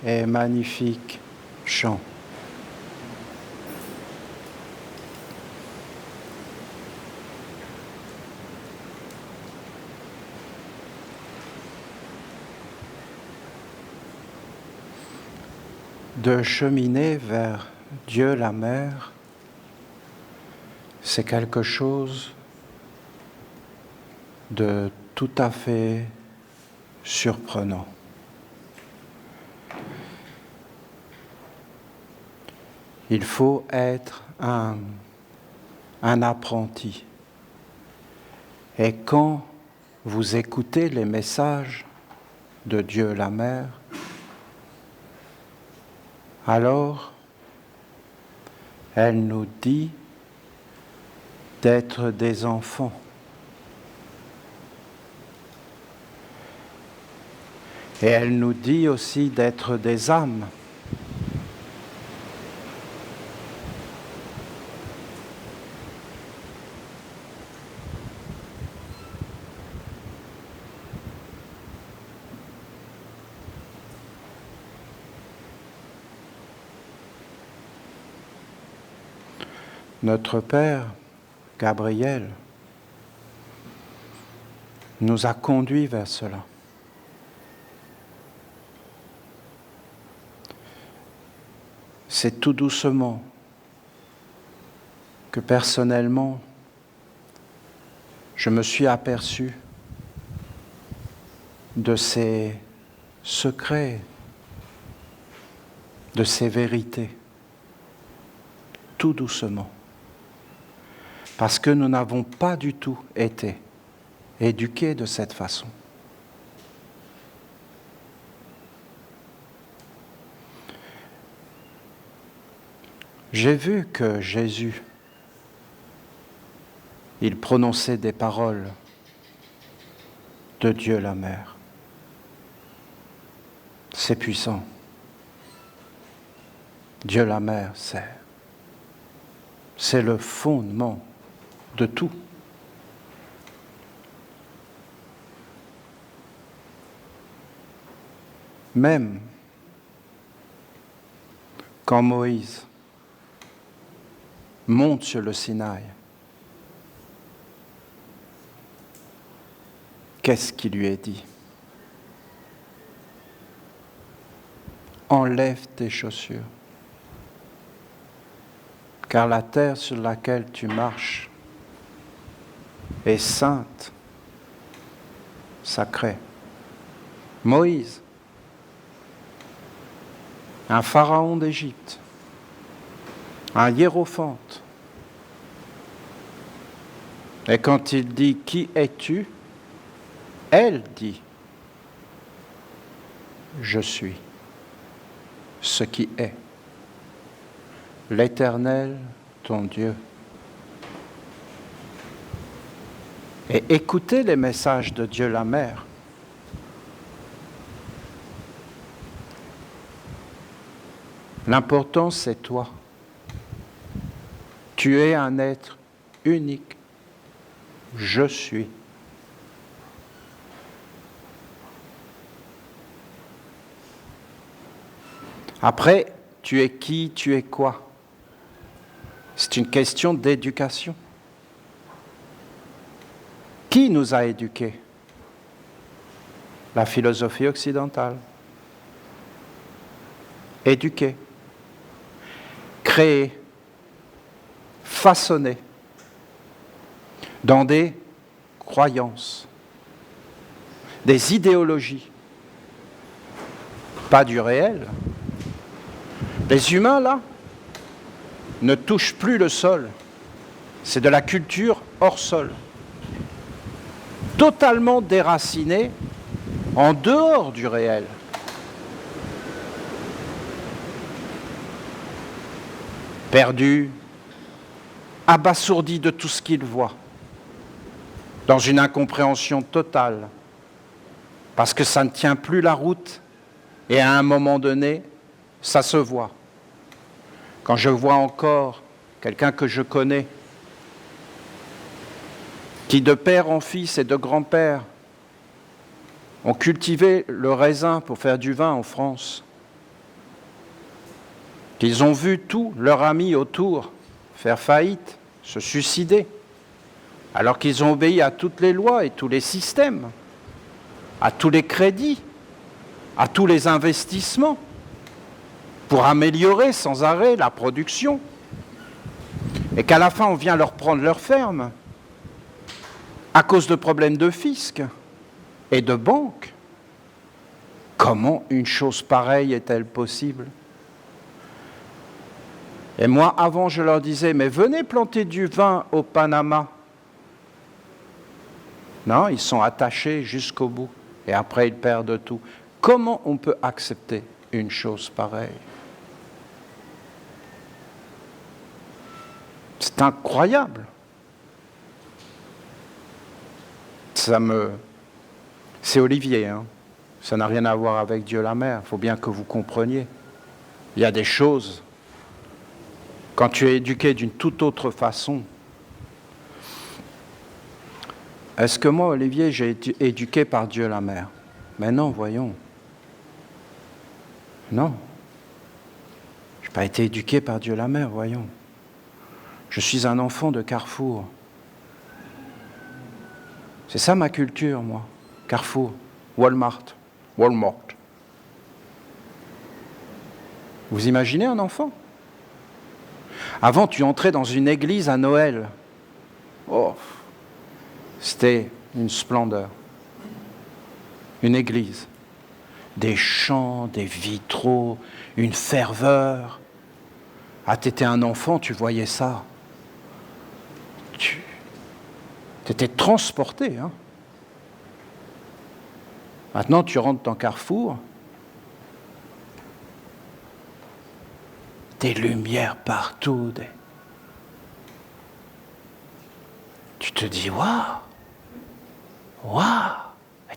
et magnifique chant. De cheminer vers Dieu la Mère, c'est quelque chose de tout à fait surprenant. Il faut être un apprenti. Et quand vous écoutez les messages de Dieu la Mère, alors elle nous dit d'être des enfants. Et elle nous dit aussi d'être des âmes. Notre Père, Gabriel, nous a conduits vers cela. C'est tout doucement que personnellement, je me suis aperçu de ces secrets, de ces vérités, tout doucement. Parce que nous n'avons pas du tout été éduqués de cette façon. J'ai vu que Jésus, il prononçait des paroles de Dieu la Mère. C'est puissant. Dieu la Mère, c'est le fondement de tout. Même quand Moïse monte sur le Sinaï, qu'est-ce qui lui est dit? Enlève tes chaussures, car la terre sur laquelle tu marches est sainte, sacrée. Moïse, un pharaon d'Égypte, un hiérophante. Et quand il dit « Qui es-tu » elle dit « Je suis ce qui est, l'Éternel, ton Dieu ». Et écoutez les messages de Dieu la Mère. L'important, c'est toi. Tu es un être unique. Je suis. Après, tu es qui, tu es quoi? C'est une question d'éducation. Qui nous a éduqués? La philosophie occidentale. Éduquer, créer, façonner dans des croyances, des idéologies, pas du réel. Les humains, là, ne touchent plus le sol. C'est de la culture hors sol. Totalement déracinée, en dehors du réel. Perdus, abasourdis de tout ce qu'ils voient, dans une incompréhension totale, parce que ça ne tient plus la route, et à un moment donné, ça se voit. Quand je vois encore quelqu'un que je connais, qui de père en fils et de grand-père ont cultivé le raisin pour faire du vin en France, qu'ils ont vu tous leurs amis autour faire faillite, se suicider, alors qu'ils ont obéi à toutes les lois et tous les systèmes, à tous les crédits, à tous les investissements, pour améliorer sans arrêt la production, et qu'à la fin on vient leur prendre leur ferme à cause de problèmes de fisc et de banque. Comment une chose pareille est-elle possible? Et moi, avant, je leur disais, mais venez planter du vin au Panama. Non, ils sont attachés jusqu'au bout, et après ils perdent tout. Comment on peut accepter une chose pareille? C'est incroyable. C'est Olivier, hein. Ça n'a rien à voir avec Dieu la Mère. Il faut bien que vous compreniez. Il y a des choses, quand tu es éduqué d'une toute autre façon. Est-ce que moi, Olivier, j'ai été éduqué par Dieu la Mère? Mais non, voyons. Non. Je n'ai pas été éduqué par Dieu la Mère, voyons. Je suis un enfant de Carrefour. C'est ça ma culture, moi. Carrefour, Walmart. Vous imaginez un enfant? Avant, tu entrais dans une église à Noël. Oh, c'était une splendeur. Une église. Des chants, des vitraux, une ferveur. Ah, tu étais un enfant, tu voyais ça. Tu étais transporté, hein. Maintenant, tu rentres dans Carrefour, des lumières partout. Tu te dis, waouh,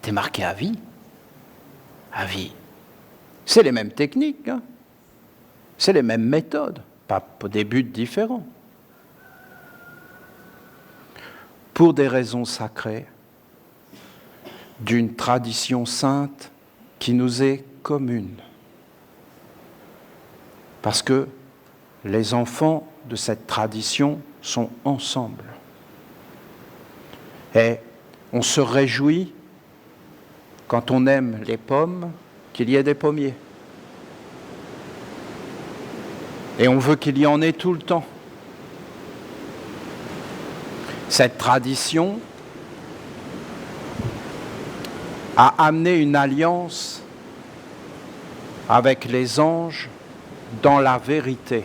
t'es marqué à vie. À vie. C'est les mêmes techniques, hein. C'est les mêmes méthodes, pas pour des buts différents. Pour des raisons sacrées, d'une tradition sainte qui nous est commune. Parce que les enfants de cette tradition sont ensemble. Et on se réjouit, quand on aime les pommes, qu'il y ait des pommiers. Et on veut qu'il y en ait tout le temps. Cette tradition a amené une alliance avec les anges dans la vérité.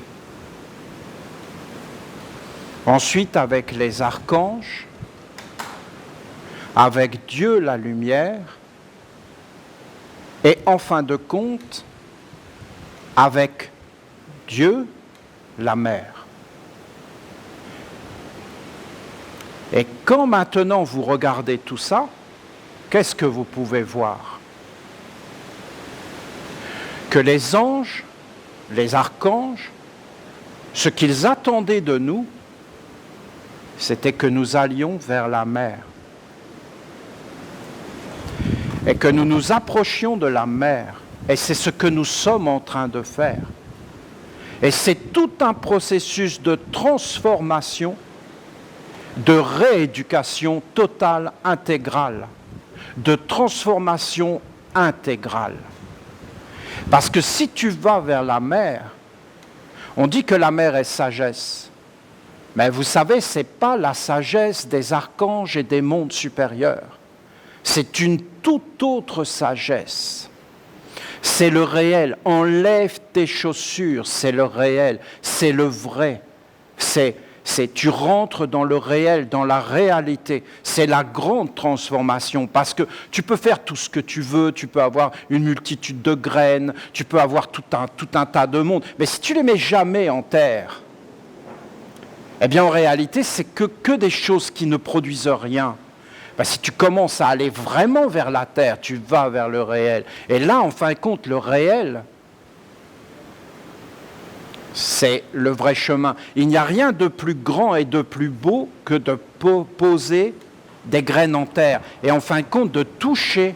Ensuite, avec les archanges, avec Dieu la lumière, et en fin de compte, avec Dieu la mère. Et quand maintenant vous regardez tout ça, qu'est-ce que vous pouvez voir? Que les anges, les archanges, ce qu'ils attendaient de nous, c'était que nous allions vers la mer. Et que nous nous approchions de la mer. Et c'est ce que nous sommes en train de faire. Et c'est tout un processus de transformation, de rééducation totale, intégrale, de transformation intégrale. Parce que si tu vas vers la mer, on dit que la mer est sagesse. Mais vous savez, ce n'est pas la sagesse des archanges et des mondes supérieurs. C'est une toute autre sagesse. C'est le réel. Enlève tes chaussures, c'est le réel, c'est le vrai. Tu rentres dans le réel, dans la réalité. C'est la grande transformation parce que tu peux faire tout ce que tu veux, tu peux avoir une multitude de graines, tu peux avoir tout un tas de monde. Mais si tu ne les mets jamais en terre, eh bien en réalité, c'est que des choses qui ne produisent rien. Ben, si tu commences à aller vraiment vers la terre, tu vas vers le réel. Et là, en fin de compte, le réel, c'est le vrai chemin. Il n'y a rien de plus grand et de plus beau que de poser des graines en terre. Et en fin de compte, de toucher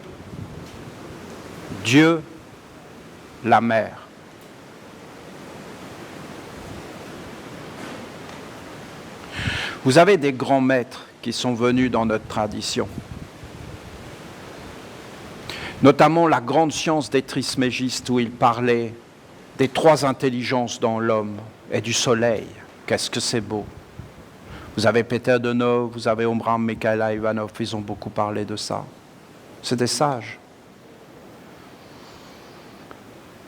Dieu, la mère. Vous avez des grands maîtres qui sont venus dans notre tradition, notamment la grande science des Trismégistes où il parlait des trois intelligences dans l'homme et du soleil. Qu'est-ce que c'est beau! Vous avez Peter Denov, vous avez Omram Mikhaïla Ivanov, ils ont beaucoup parlé de ça. C'est des sages.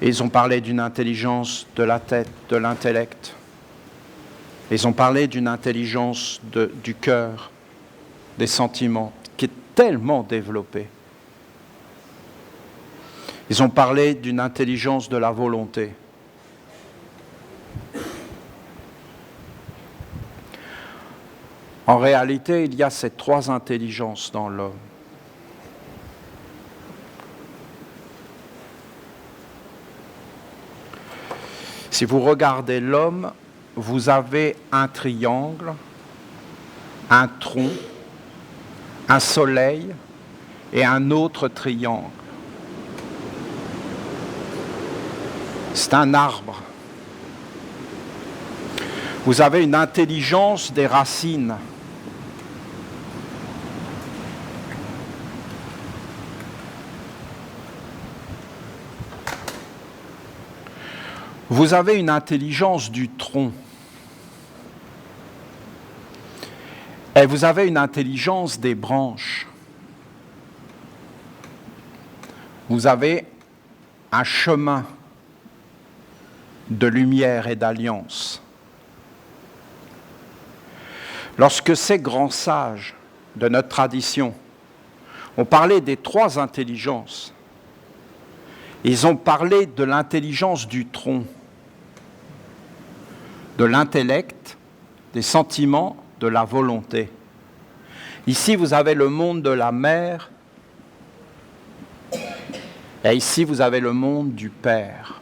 Et ils ont parlé d'une intelligence de la tête, de l'intellect. Ils ont parlé d'une intelligence du cœur, des sentiments, qui est tellement développée. Ils ont parlé d'une intelligence de la volonté. En réalité, il y a ces trois intelligences dans l'homme. Si vous regardez l'homme, vous avez un triangle, un tronc, un soleil et un autre triangle. C'est un arbre. Vous avez une intelligence des racines. Vous avez une intelligence du tronc. Et vous avez une intelligence des branches. Vous avez un chemin de lumière et d'alliance. Lorsque ces grands sages de notre tradition ont parlé des trois intelligences, ils ont parlé de l'intelligence du tronc, de l'intellect, des sentiments, de la volonté. Ici, vous avez le monde de la mère, et ici, vous avez le monde du père.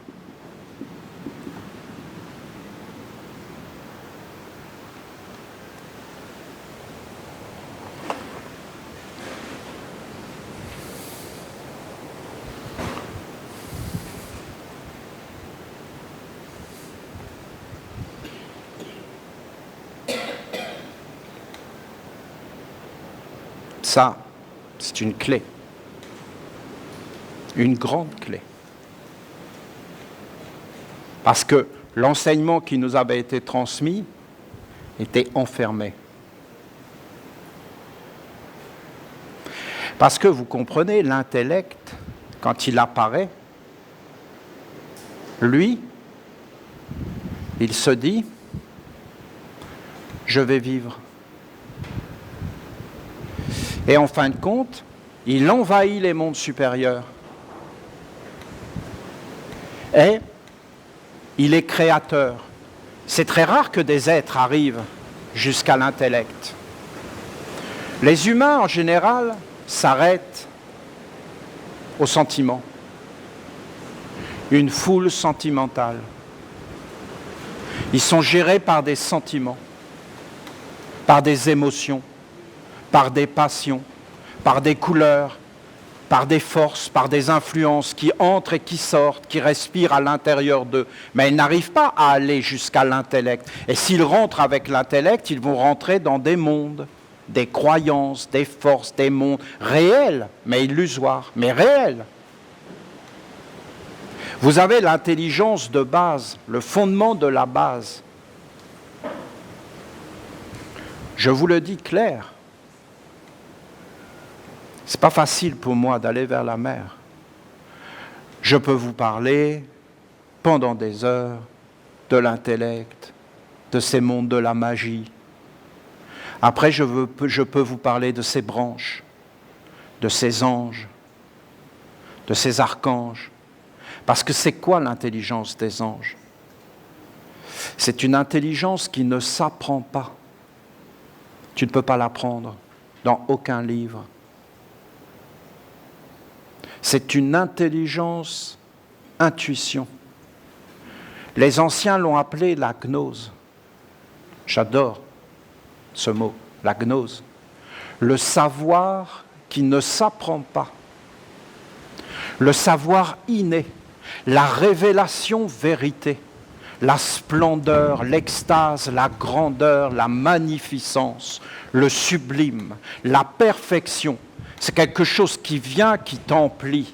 Ça, c'est une clé, une grande clé. Parce que l'enseignement qui nous avait été transmis était enfermé. Parce que vous comprenez, l'intellect, quand il apparaît, lui, il se dit, je vais vivre. Et en fin de compte, il envahit les mondes supérieurs. Et il est créateur. C'est très rare que des êtres arrivent jusqu'à l'intellect. Les humains, en général, s'arrêtent au sentiment. Une foule sentimentale. Ils sont gérés par des sentiments, par des émotions, par des passions, par des couleurs, par des forces, par des influences qui entrent et qui sortent, qui respirent à l'intérieur d'eux. Mais ils n'arrivent pas à aller jusqu'à l'intellect. Et s'ils rentrent avec l'intellect, ils vont rentrer dans des mondes, des croyances, des forces, des mondes réels, mais illusoires, mais réels. Vous avez l'intelligence de base, le fondement de la base. Je vous le dis clair. C'est pas facile pour moi d'aller vers la mer. Je peux vous parler pendant des heures de l'intellect, de ces mondes de la magie. Après, je peux vous parler de ces branches, de ces anges, de ces archanges. Parce que c'est quoi l'intelligence des anges? C'est une intelligence qui ne s'apprend pas. Tu ne peux pas l'apprendre dans aucun livre. C'est une intelligence, intuition. Les anciens l'ont appelé la gnose. J'adore ce mot, la gnose. Le savoir qui ne s'apprend pas. le savoir inné, la révélation vérité, la splendeur, l'extase, la grandeur, la magnificence, le sublime, la perfection. C'est quelque chose qui vient, qui t'emplit.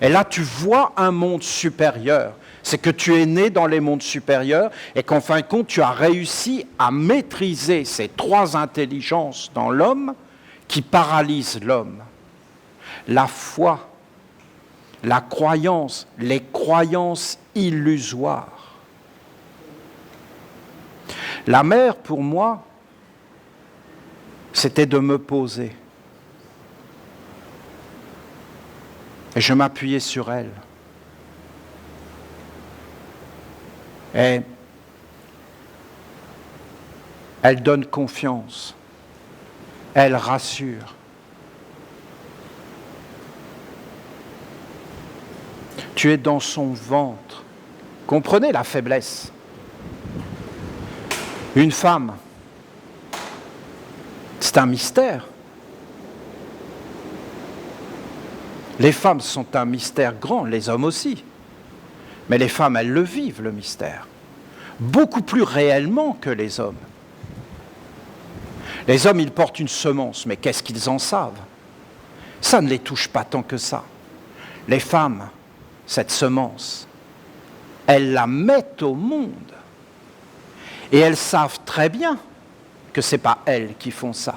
Et là, tu vois un monde supérieur. C'est que tu es né dans les mondes supérieurs et qu'en fin de compte, tu as réussi à maîtriser ces trois intelligences dans l'homme qui paralysent l'homme. La foi, la croyance, les croyances illusoires. La mère, pour moi, c'était de me poser. Et je m'appuyais sur elle. Et elle donne confiance. Elle rassure. Tu es dans son ventre. Comprenez la faiblesse. Une femme, c'est un mystère. Les femmes sont un mystère grand, les hommes aussi. Mais les femmes, elles le vivent, le mystère. Beaucoup plus réellement que les hommes. Les hommes, ils portent une semence, mais qu'est-ce qu'ils en savent? Ça ne les touche pas tant que ça. Les femmes, cette semence, elles la mettent au monde. Et elles savent très bien que ce n'est pas elles qui font ça.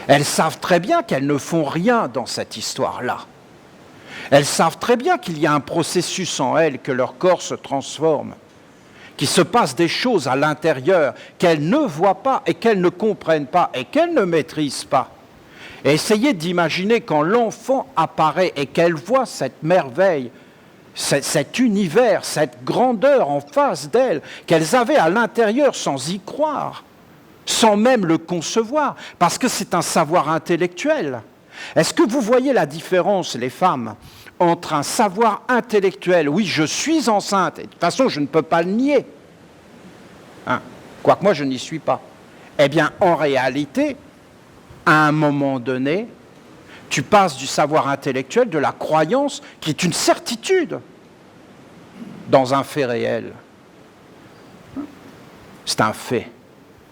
Elles savent très bien qu'elles ne font rien dans cette histoire-là. Elles savent très bien qu'il y a un processus en elles, que leur corps se transforme, qu'il se passe des choses à l'intérieur qu'elles ne voient pas et qu'elles ne comprennent pas et qu'elles ne maîtrisent pas. Et essayez d'imaginer quand l'enfant apparaît et qu'elle voit cette merveille, cet univers, cette grandeur en face d'elles, qu'elles avaient à l'intérieur sans y croire, sans même le concevoir, parce que c'est un savoir intellectuel. Est-ce que vous voyez la différence, les femmes, entre un savoir intellectuel, oui, je suis enceinte, et de toute façon, je ne peux pas le nier, quoique moi, je n'y suis pas. Eh bien, en réalité, à un moment donné, tu passes du savoir intellectuel, de la croyance, qui est une certitude, dans un fait réel. C'est un fait,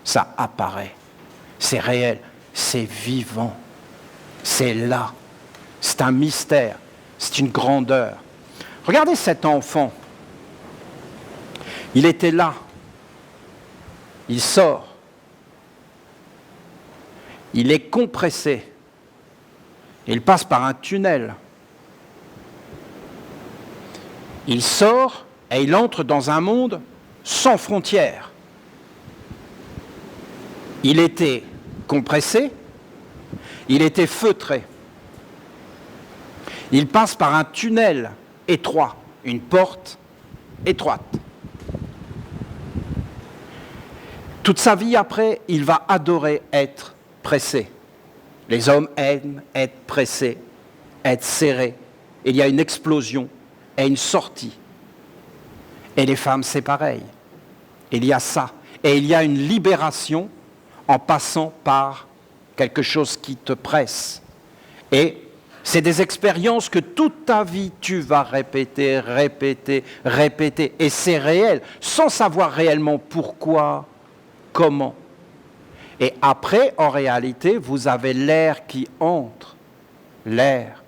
ça apparaît, c'est réel, c'est vivant, c'est là, c'est un mystère, c'est une grandeur. Regardez cet enfant, il était là, il sort, il est compressé, il passe par un tunnel, il sort et il entre dans un monde sans frontières. Il était compressé, il était feutré. Il passe par un tunnel étroit, une porte étroite. Toute sa vie après, il va adorer être pressé. Les hommes aiment être pressés, être serrés. Il y a une explosion et une sortie. Et les femmes, c'est pareil. Il y a ça. Et il y a une libération en passant par quelque chose qui te presse. Et c'est des expériences que toute ta vie, tu vas répéter, répéter, répéter. Et c'est réel, sans savoir réellement pourquoi, comment. Et après, en réalité, vous avez l'air qui entre. L'air.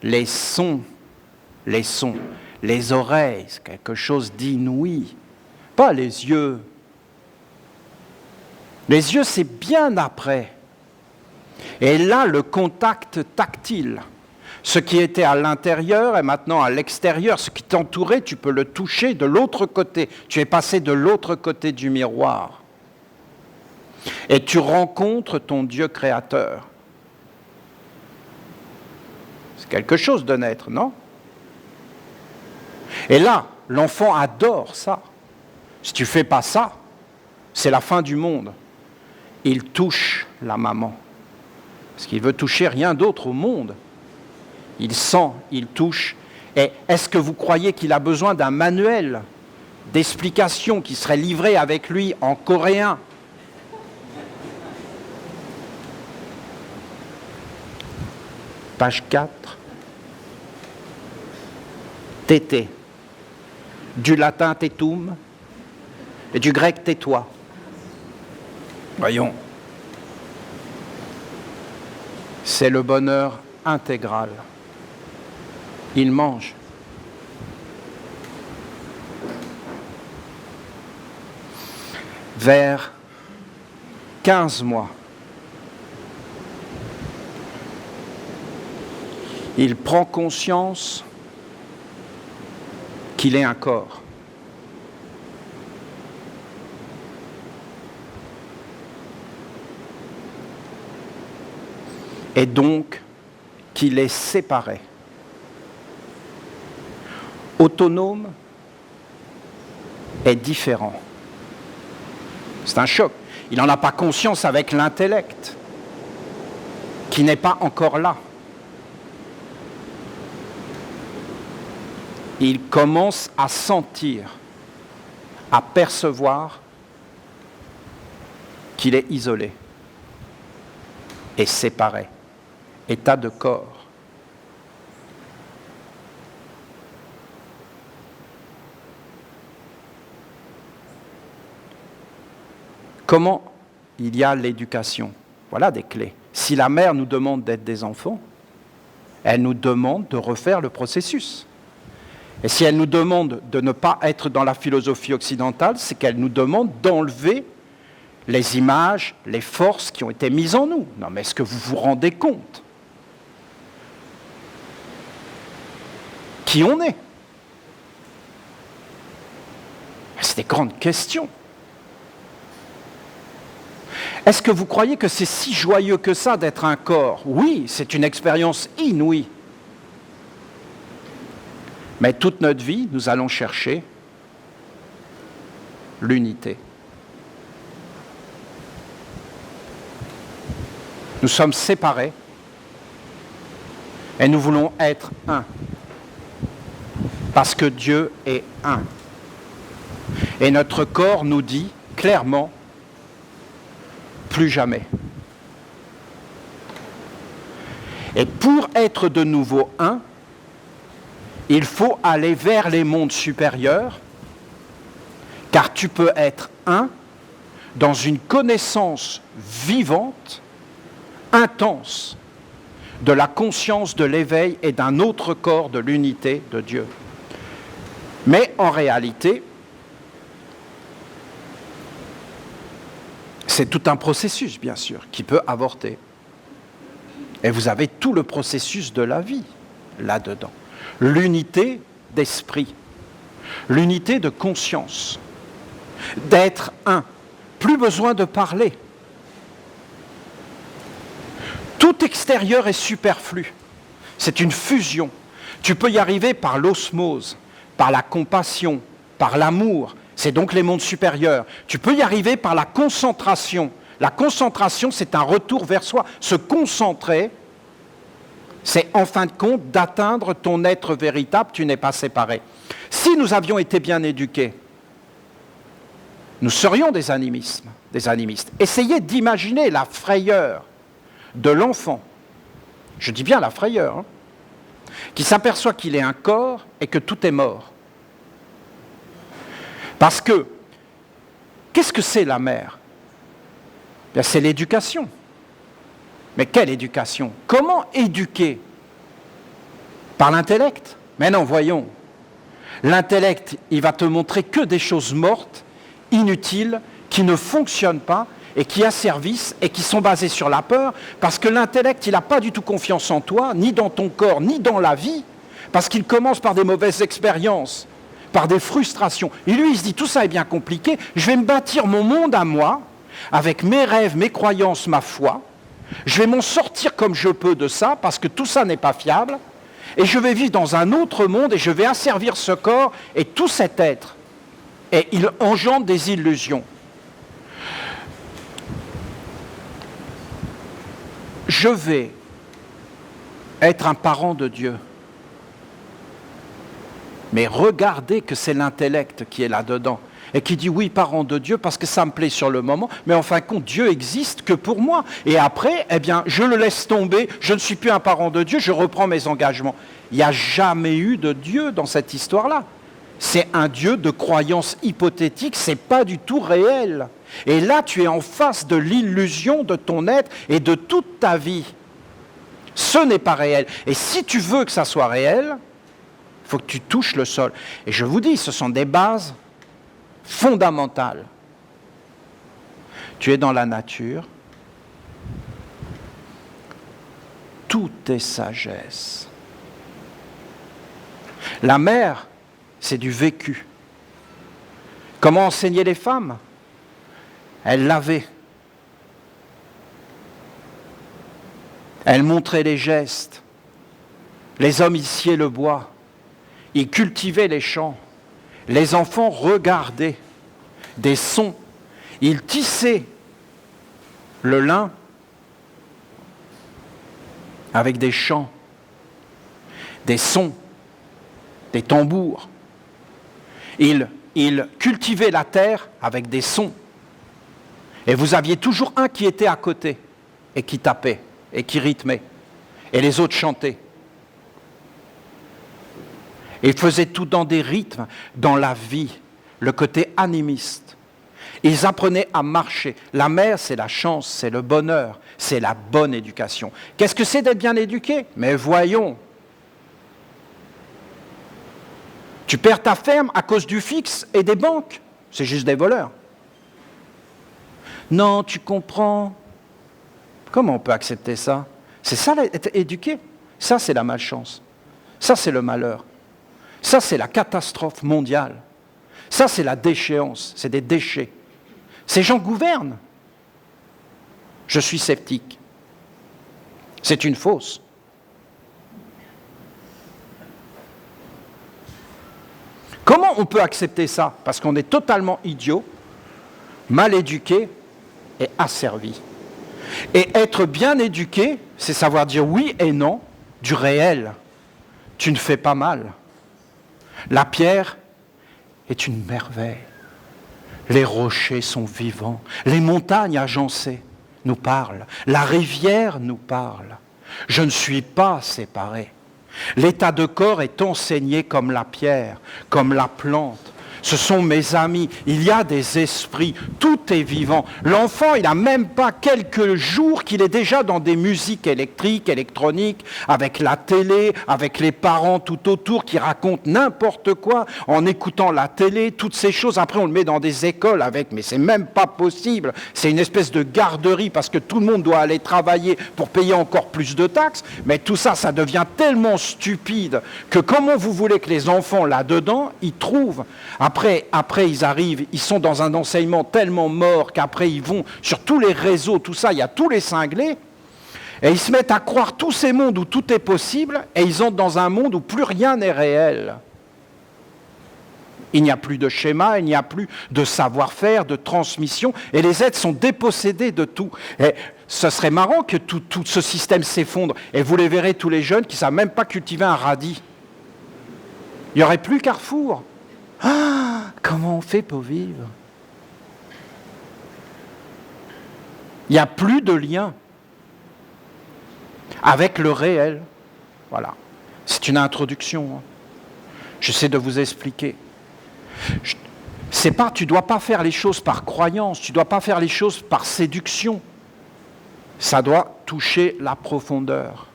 Les sons. Les oreilles, c'est quelque chose d'inouï. Pas les yeux. Les yeux, c'est bien après. Et là, le contact tactile. Ce qui était à l'intérieur est maintenant à l'extérieur. Ce qui t'entourait, tu peux le toucher de l'autre côté. Tu es passé de l'autre côté du miroir. Et tu rencontres ton Dieu créateur. C'est quelque chose de naître, non? Et là, l'enfant adore ça. Si tu ne fais pas ça, c'est la fin du monde. Il touche la maman. Parce qu'il veut toucher rien d'autre au monde. Il sent, il touche. Et est-ce que vous croyez qu'il a besoin d'un manuel d'explication qui serait livré avec lui en coréen? Page 4. Tété, du latin tétum et du grec tais-toi. Voyons, c'est le bonheur intégral. Il mange. Vers 15 mois, il prend conscience qu'il est un corps. Et donc qu'il est séparé. Autonome et différent. C'est un choc. Il n'en a pas conscience avec l'intellect, qui n'est pas encore là. Il commence à sentir, à percevoir qu'il est isolé et séparé, état de corps. Comment il y a l'éducation? Voilà des clés. Si la mère nous demande d'être des enfants, elle nous demande de refaire le processus. Et si elle nous demande de ne pas être dans la philosophie occidentale, c'est qu'elle nous demande d'enlever les images, les forces qui ont été mises en nous. Non, mais est-ce que vous vous rendez compte qui on est? C'est des grandes questions. Est-ce que vous croyez que c'est si joyeux que ça d'être un corps? Oui, c'est une expérience inouïe. Mais toute notre vie, nous allons chercher l'unité. Nous sommes séparés et nous voulons être un. Parce que Dieu est un. Et notre corps nous dit clairement, plus jamais. Et pour être de nouveau un, il faut aller vers les mondes supérieurs, car tu peux être un dans une connaissance vivante, intense, de la conscience de l'éveil et d'un autre corps de l'unité de Dieu. Mais en réalité, c'est tout un processus, bien sûr, qui peut avorter. Et vous avez tout le processus de la vie là-dedans. L'unité d'esprit, l'unité de conscience, d'être un. Plus besoin de parler. Tout extérieur est superflu. C'est une fusion. Tu peux y arriver par l'osmose, par la compassion, par l'amour. C'est donc les mondes supérieurs. Tu peux y arriver par la concentration. La concentration, c'est un retour vers soi. Se concentrer, c'est en fin de compte d'atteindre ton être véritable, tu n'es pas séparé. Si nous avions été bien éduqués, nous serions des animistes. Essayez d'imaginer la frayeur de l'enfant, je dis bien la frayeur, qui s'aperçoit qu'il est un corps et que tout est mort. Parce que, qu'est-ce que c'est la mère? Bien, c'est l'éducation. Mais quelle éducation? Comment éduquer? Par l'intellect? Mais non, voyons. L'intellect, il va te montrer que des choses mortes, inutiles, qui ne fonctionnent pas et qui asservissent et qui sont basées sur la peur, parce que l'intellect, il n'a pas du tout confiance en toi, ni dans ton corps, ni dans la vie, parce qu'il commence par des mauvaises expériences, par des frustrations. Et lui, il se dit, tout ça est bien compliqué, je vais me bâtir mon monde à moi, avec mes rêves, mes croyances, ma foi, je vais m'en sortir comme je peux de ça, parce que tout ça n'est pas fiable, et je vais vivre dans un autre monde, et je vais asservir ce corps et tout cet être. Et il engendre des illusions. Je vais être un parent de Dieu. Mais regardez que c'est l'intellect qui est là-dedans. et qui dit oui, parent de Dieu, parce que ça me plaît sur le moment, mais en fin de compte, Dieu existe que pour moi. Et après, eh bien, je le laisse tomber, je ne suis plus un parent de Dieu, je reprends mes engagements. Il n'y a jamais eu de Dieu dans cette histoire-là. C'est un Dieu de croyance hypothétique, c'est pas du tout réel. Et là, tu es en face de l'illusion de ton être et de toute ta vie. Ce n'est pas réel. Et si tu veux que ça soit réel, il faut que tu touches le sol. Et je vous dis, ce sont des bases fondamentales. Tu es dans la nature. Tout est sagesse. La mère, c'est du vécu. Comment enseigner les femmes? Elle lavait. Elle montrait les gestes. Les hommes, ils sciaient le bois. Ils cultivaient les champs. Les enfants regardaient des sons. Ils tissaient le lin avec des chants, des sons, des tambours. Ils cultivaient la terre avec des sons. Et vous aviez toujours un qui était à côté et qui tapait et qui rythmait. Et les autres chantaient. Et ils faisaient tout dans des rythmes, dans la vie, le côté animiste. Ils apprenaient à marcher. La mère, c'est la chance, c'est le bonheur, c'est la bonne éducation. Qu'est-ce que c'est d'être bien éduqué? Mais voyons. Tu perds ta ferme à cause du fixe et des banques. C'est juste des voleurs. Non, tu comprends. Comment on peut accepter ça? C'est ça, être éduqué. Ça, c'est la malchance. Ça, c'est le malheur. Ça, c'est la catastrophe mondiale. Ça, c'est la déchéance. C'est des déchets. Ces gens gouvernent. Je suis sceptique. C'est une fausse. Comment on peut accepter ça? Parce qu'on est totalement idiot, mal éduqué et asservi. Et être bien éduqué, c'est savoir dire oui et non du réel. Tu ne fais pas mal. La pierre est une merveille. Les rochers sont vivants. Les montagnes agencées nous parlent. La rivière nous parle. Je ne suis pas séparé. L'état de corps est enseigné comme la pierre, comme la plante. Ce sont mes amis. Il y a des esprits. Tout est vivant. L'enfant, il n'a même pas quelques jours qu'il est déjà dans des musiques électriques, électroniques, avec la télé, avec les parents tout autour qui racontent n'importe quoi en écoutant la télé, toutes ces choses. Après, on le met dans des écoles avec, mais c'est même pas possible. C'est une espèce de garderie parce que tout le monde doit aller travailler pour payer encore plus de taxes. Mais tout ça, ça devient tellement stupide que comment vous voulez que les enfants là-dedans, ils trouvent? Après, ils arrivent, ils sont dans un enseignement tellement mort qu'après, ils vont sur tous les réseaux, tout ça, il y a tous les cinglés, et ils se mettent à croire tous ces mondes où tout est possible, et ils entrent dans un monde où plus rien n'est réel. Il n'y a plus de schéma, il n'y a plus de savoir-faire, de transmission, et les êtres sont dépossédés de tout. Et ce serait marrant que tout ce système s'effondre, et vous les verrez tous les jeunes qui ne savent même pas cultiver un radis. Il n'y aurait plus Carrefour. Ah, comment on fait pour vivre? Il n'y a plus de lien avec le réel. Voilà. C'est une introduction. J'essaie de vous expliquer. Tu ne dois pas faire les choses par croyance, tu ne dois pas faire les choses par séduction. Ça doit toucher la profondeur.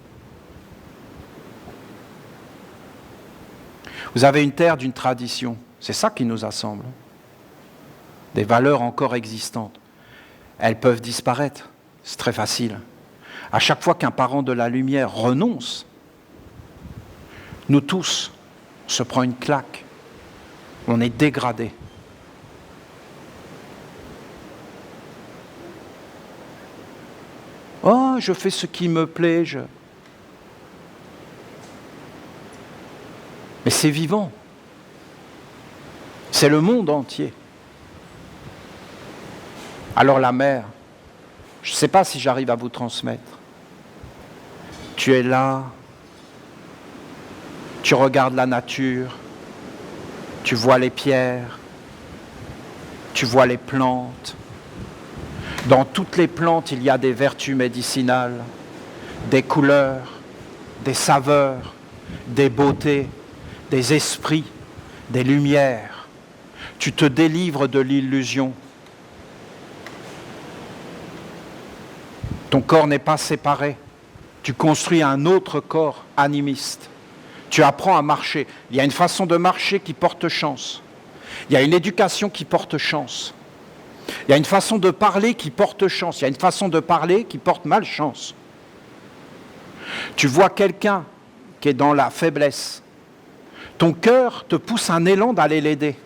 Vous avez une terre d'une tradition. C'est ça qui nous assemble. Des valeurs encore existantes. Elles peuvent disparaître. C'est très facile. À chaque fois qu'un parent de la lumière renonce, nous tous, on se prend une claque. On est dégradé. Oh, je fais ce qui me plaît. Mais c'est vivant. C'est le monde entier. Alors la mère, je ne sais pas si j'arrive à vous transmettre. Tu es là, tu regardes la nature, tu vois les pierres, Tu vois les plantes. Dans toutes les plantes, il y a des vertus médicinales, des couleurs, des saveurs, des beautés, des esprits, des lumières. Tu te délivres de l'illusion. Ton corps n'est pas séparé. Tu construis un autre corps animiste. Tu apprends à marcher. Il y a une façon de marcher qui porte chance. Il y a une éducation qui porte chance. Il y a une façon de parler qui porte chance. Il y a une façon de parler qui porte malchance. Tu vois quelqu'un qui est dans la faiblesse. Ton cœur te pousse un élan d'aller l'aider.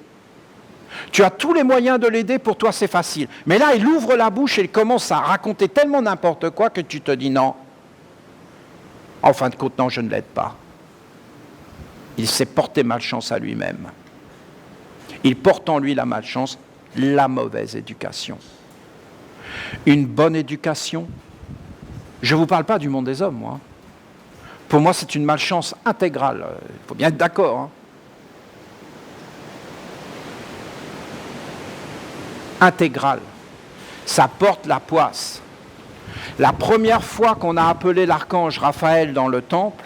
Tu as tous les moyens de l'aider, pour toi c'est facile. Mais là, il ouvre la bouche et il commence à raconter tellement n'importe quoi que tu te dis non. En fin de compte, non, je ne l'aide pas. Il s'est porté malchance à lui-même. Il porte en lui la malchance, la mauvaise éducation. Une bonne éducation, je ne vous parle pas du monde des hommes, moi. Pour moi, c'est une malchance intégrale. Il faut bien être d'accord. Hein. Intégrale. Ça porte la poisse. La première fois qu'on a appelé l'archange Raphaël dans le temple,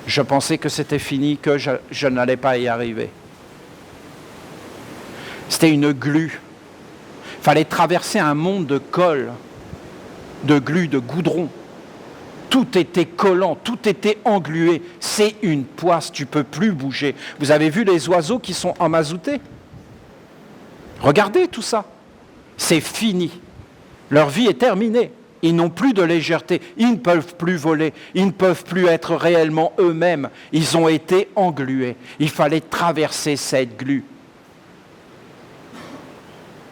je pensais que c'était fini, que je n'allais pas y arriver. C'était une glu. Il fallait traverser un monde de colle, de glu, de goudron. Tout était collant, tout était englué. C'est une poisse, tu ne peux plus bouger. Vous avez vu les oiseaux qui sont emmazoutés ? Regardez tout ça. C'est fini. Leur vie est terminée. Ils n'ont plus de légèreté. Ils ne peuvent plus voler. Ils ne peuvent plus être réellement eux-mêmes. Ils ont été englués. Il fallait traverser cette glu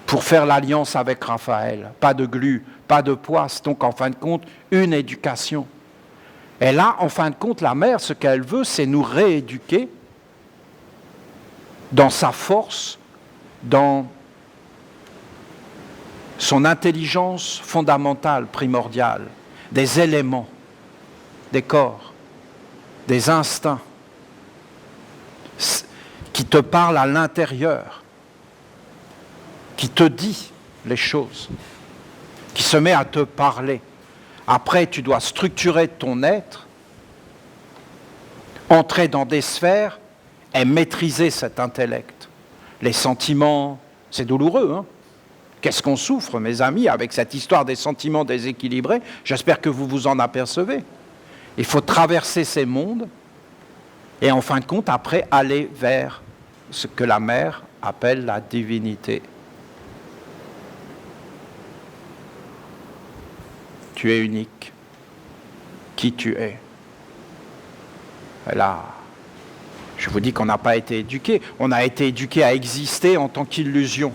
pour faire l'alliance avec Raphaël. Pas de glu, pas de poisse. Donc, en fin de compte, une éducation. Et là, en fin de compte, la mère, ce qu'elle veut, c'est nous rééduquer dans sa force, dans son intelligence fondamentale, primordiale, des éléments, des corps, des instincts qui te parlent à l'intérieur, qui te dit les choses, qui se met à te parler. Après, tu dois structurer ton être, entrer dans des sphères et maîtriser cet intellect. Les sentiments, c'est douloureux, hein ? Qu'est-ce qu'on souffre, mes amis, avec cette histoire des sentiments déséquilibrés ? J'espère que vous vous en apercevez. Il faut traverser ces mondes et en fin de compte, après, aller vers ce que la mère appelle la divinité. Tu es unique. Qui tu es ? Et là, je vous dis qu'on n'a pas été éduqué. On a été éduqué à exister en tant qu'illusion,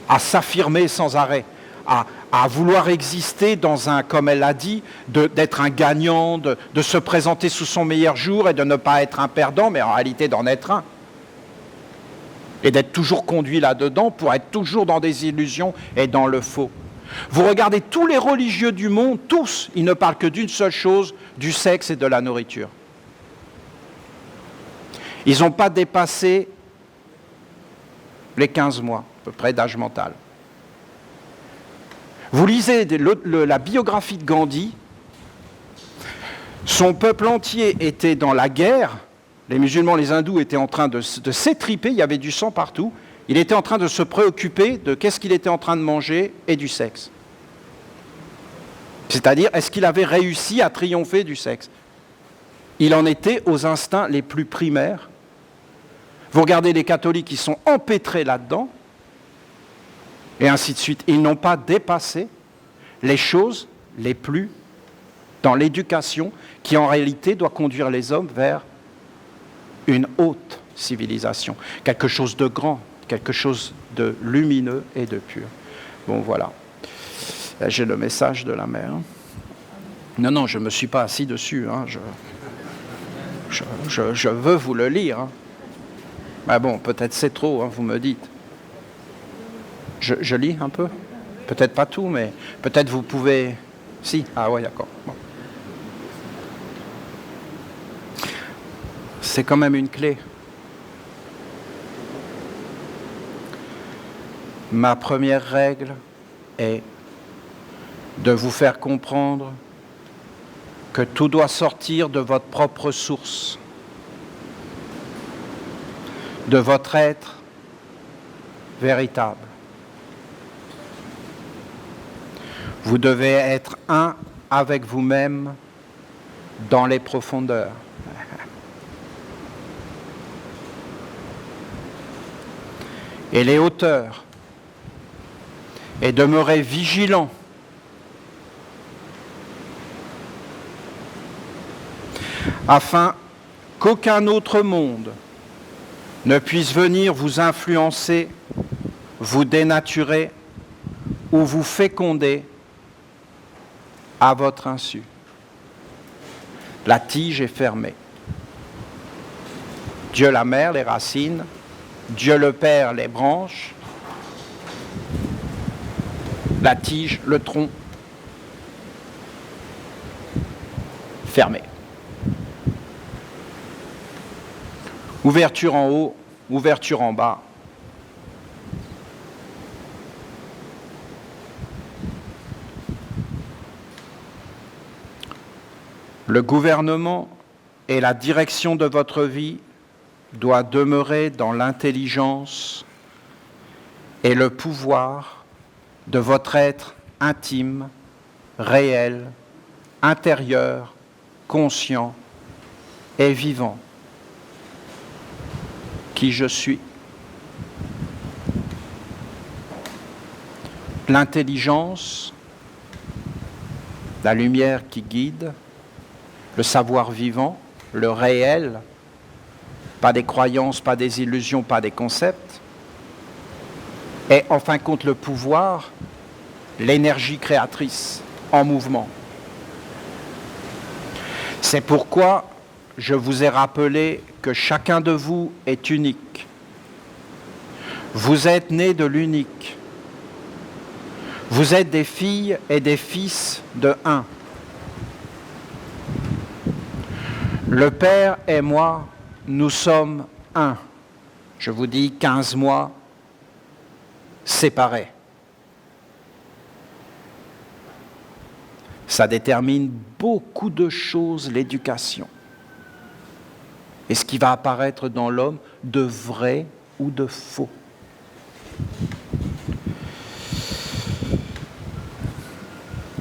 à s'affirmer sans arrêt, à vouloir exister dans un, comme elle l'a dit, d'être un gagnant, de se présenter sous son meilleur jour et de ne pas être un perdant, mais en réalité d'en être un. Et d'être toujours conduit là-dedans pour être toujours dans des illusions et dans le faux. Vous regardez tous les religieux du monde, tous, ils ne parlent que d'une seule chose, du sexe et de la nourriture. Ils n'ont pas dépassé les 15 mois, à peu près, d'âge mental. Vous lisez la biographie de Gandhi, son peuple entier était dans la guerre, les musulmans, les hindous étaient en train de s'étriper, il y avait du sang partout, il était en train de se préoccuper de qu'est-ce qu'il était en train de manger et du sexe. C'est-à-dire, est-ce qu'il avait réussi à triompher du sexe ? Il en était aux instincts les plus primaires. Vous regardez les catholiques qui sont empêtrés là-dedans, et ainsi de suite. Ils n'ont pas dépassé les choses les plus dans l'éducation qui en réalité doit conduire les hommes vers une haute civilisation, quelque chose de grand, quelque chose de lumineux et de pur. Bon, voilà. Là, j'ai le message de la mère. Non, je ne me suis pas assis dessus. Hein. Je veux vous le lire. Hein. Mais bon, peut-être c'est trop, hein, vous me dites. Je lis un peu ? Peut-être pas tout, mais peut-être vous pouvez... Si, ah ouais, d'accord. Bon. C'est quand même une clé. Ma première règle est de vous faire comprendre que tout doit sortir de votre propre source, de votre être véritable. Vous devez être un avec vous-même dans les profondeurs. Et les hauteurs, et demeurez vigilant afin qu'aucun autre monde ne puisse venir vous influencer, vous dénaturer ou vous féconder à votre insu. La tige est fermée. Dieu la mère, les racines, Dieu le Père, les branches, la tige, le tronc, fermé. Ouverture en haut, ouverture en bas. Le gouvernement et la direction de votre vie doivent demeurer dans l'intelligence et le pouvoir de votre être intime, réel, intérieur, conscient et vivant. Qui je suis. L'intelligence, la lumière qui guide, le savoir vivant, le réel, pas des croyances, pas des illusions, pas des concepts, et en fin de compte le pouvoir, l'énergie créatrice en mouvement. C'est pourquoi je vous ai rappelé que chacun de vous est unique. Vous êtes nés de l'unique. Vous êtes des filles et des fils de un. Le Père et moi, nous sommes un. Je vous dis 15 mois séparés. Ça détermine beaucoup de choses, l'éducation. Et ce qui va apparaître dans l'homme de vrai ou de faux.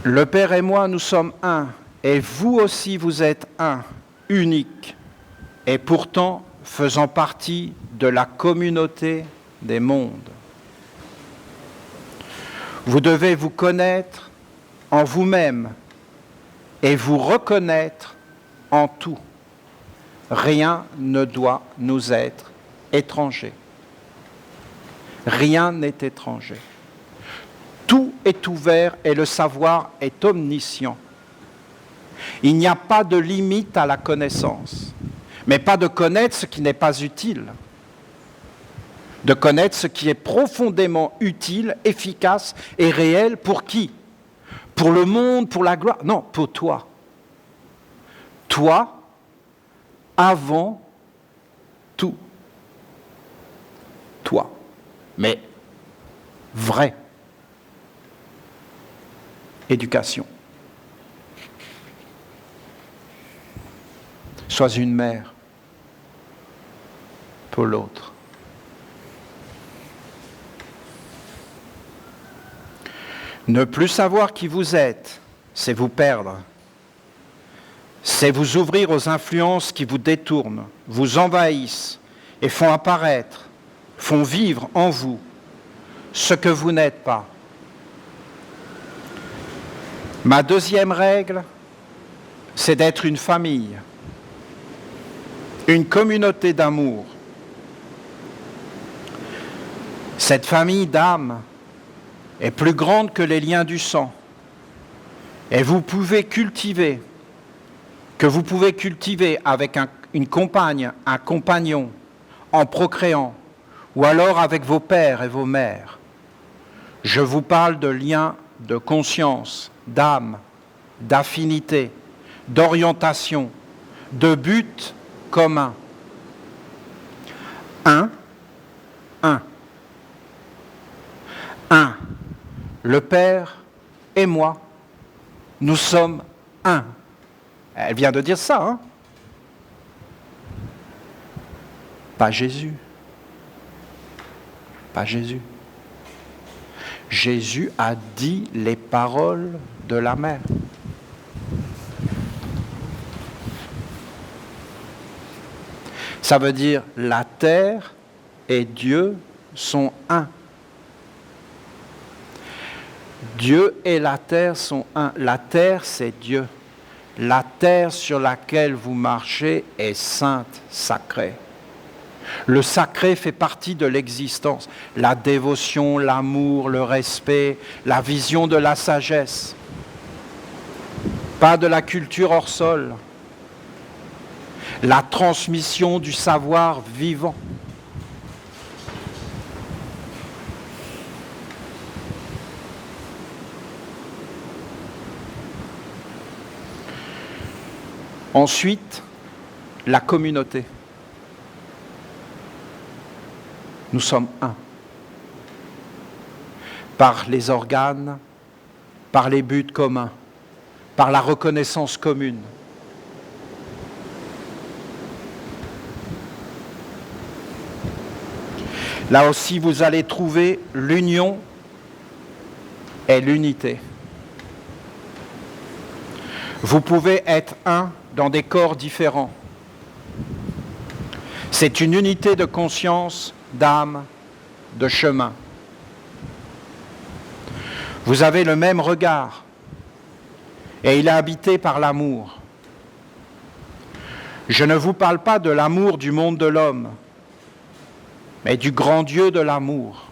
Le Père et moi, nous sommes un. Et vous aussi, vous êtes un, unique. Et pourtant, faisant partie de la communauté des mondes. Vous devez vous connaître en vous-même et vous reconnaître en tout. Rien ne doit nous être étranger. Rien n'est étranger. Tout est ouvert et le savoir est omniscient. Il n'y a pas de limite à la connaissance, mais pas de connaître ce qui n'est pas utile. De connaître ce qui est profondément utile, efficace et réel pour qui ? Pour le monde, pour la gloire ? Non, pour toi. Toi, avant tout. Toi. Mais vrai. Éducation. Sois une mère pour l'autre. Ne plus savoir qui vous êtes, c'est vous perdre. C'est vous ouvrir aux influences qui vous détournent, vous envahissent et font apparaître, font vivre en vous ce que vous n'êtes pas. Ma deuxième règle, c'est d'être une famille, une communauté d'amour. Cette famille d'âmes est plus grande que les liens du sang. Et vous pouvez cultiver avec une compagne, un compagnon, en procréant, ou alors avec vos pères et vos mères. Je vous parle de liens de conscience, d'âme, d'affinité, d'orientation, de but commun. Un. le Père et moi, nous sommes un. Elle vient de dire ça, hein? Pas Jésus. Pas Jésus. Jésus a dit les paroles de la mère. Ça veut dire la terre et Dieu sont un. Dieu et la terre sont un. La terre, c'est Dieu. La terre sur laquelle vous marchez est sainte, sacrée. Le sacré fait partie de l'existence. La dévotion, l'amour, le respect, la vision de la sagesse. Pas de la culture hors sol. La transmission du savoir vivant. Ensuite, la communauté. Nous sommes un. Par les organes, par les buts communs, par la reconnaissance commune. Là aussi, vous allez trouver l'union et l'unité. Vous pouvez être un dans des corps différents. C'est une unité de conscience, d'âme, de chemin. Vous avez le même regard et il est habité par l'amour. Je ne vous parle pas de l'amour du monde de l'homme, mais du grand Dieu de l'amour.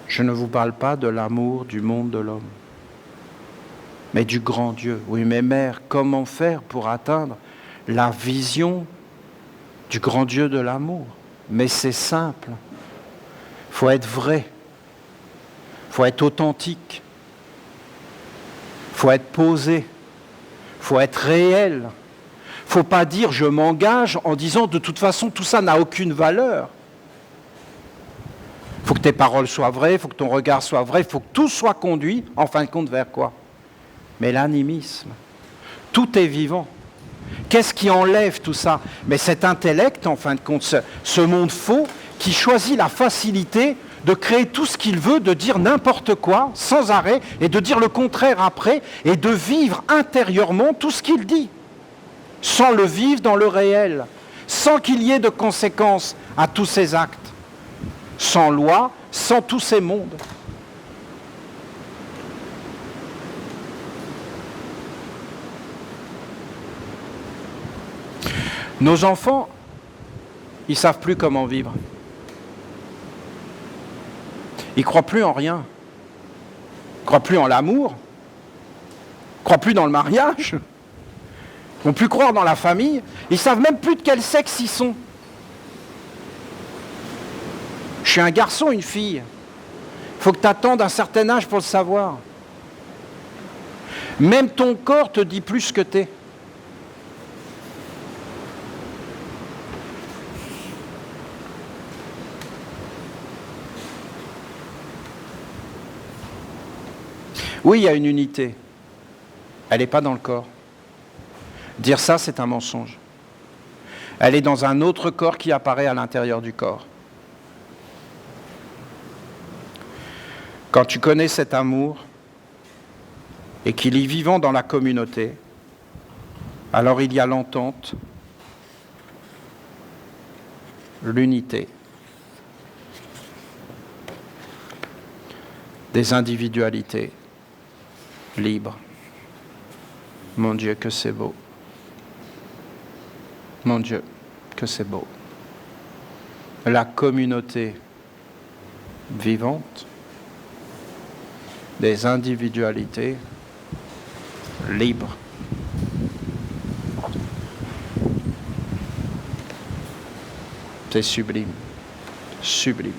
Je ne vous parle pas de l'amour du monde de l'homme, mais du grand Dieu. Oui, mais mère, comment faire pour atteindre la vision du grand Dieu de l'amour? Mais c'est simple. Il faut être vrai. Il faut être authentique. Il faut être posé. Il faut être réel. Il ne faut pas dire « je m'engage » en disant « de toute façon, tout ça n'a aucune valeur ». Il faut que tes paroles soient vraies, il faut que ton regard soit vrai, il faut que tout soit conduit, en fin de compte, vers quoi? Mais l'animisme, tout est vivant. Qu'est-ce qui enlève tout ça? Mais cet intellect, en fin de compte, ce monde faux, qui choisit la facilité de créer tout ce qu'il veut, de dire n'importe quoi, sans arrêt, et de dire le contraire après, et de vivre intérieurement tout ce qu'il dit, sans le vivre dans le réel, sans qu'il y ait de conséquences à tous ces actes. Sans loi, sans tous ces mondes. Nos enfants, ils ne savent plus comment vivre. Ils ne croient plus en rien. Ils ne croient plus en l'amour. Ils ne croient plus dans le mariage. Ils ne vont plus croire dans la famille. Ils ne savent même plus de quel sexe ils sont. Je suis un garçon, une fille. Il faut que tu attendes un certain âge pour le savoir. Même ton corps te dit plus que t'es. Oui, il y a une unité. Elle n'est pas dans le corps. Dire ça, c'est un mensonge. Elle est dans un autre corps qui apparaît à l'intérieur du corps. Quand tu connais cet amour et qu'il est vivant dans la communauté, alors il y a l'entente, l'unité, des individualités libres. Mon Dieu, que c'est beau. Mon Dieu, que c'est beau. La communauté vivante, des individualités libres. C'est sublime, sublime.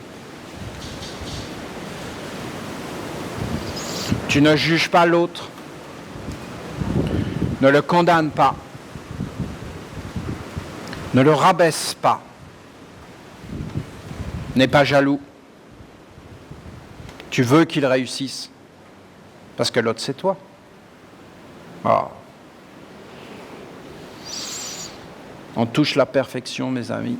Tu ne juges pas l'autre. Ne le condamne pas. Ne le rabaisse pas. N'aie pas jaloux. Tu veux qu'il réussisse. Parce que l'autre, c'est toi. Oh. On touche la perfection, mes amis.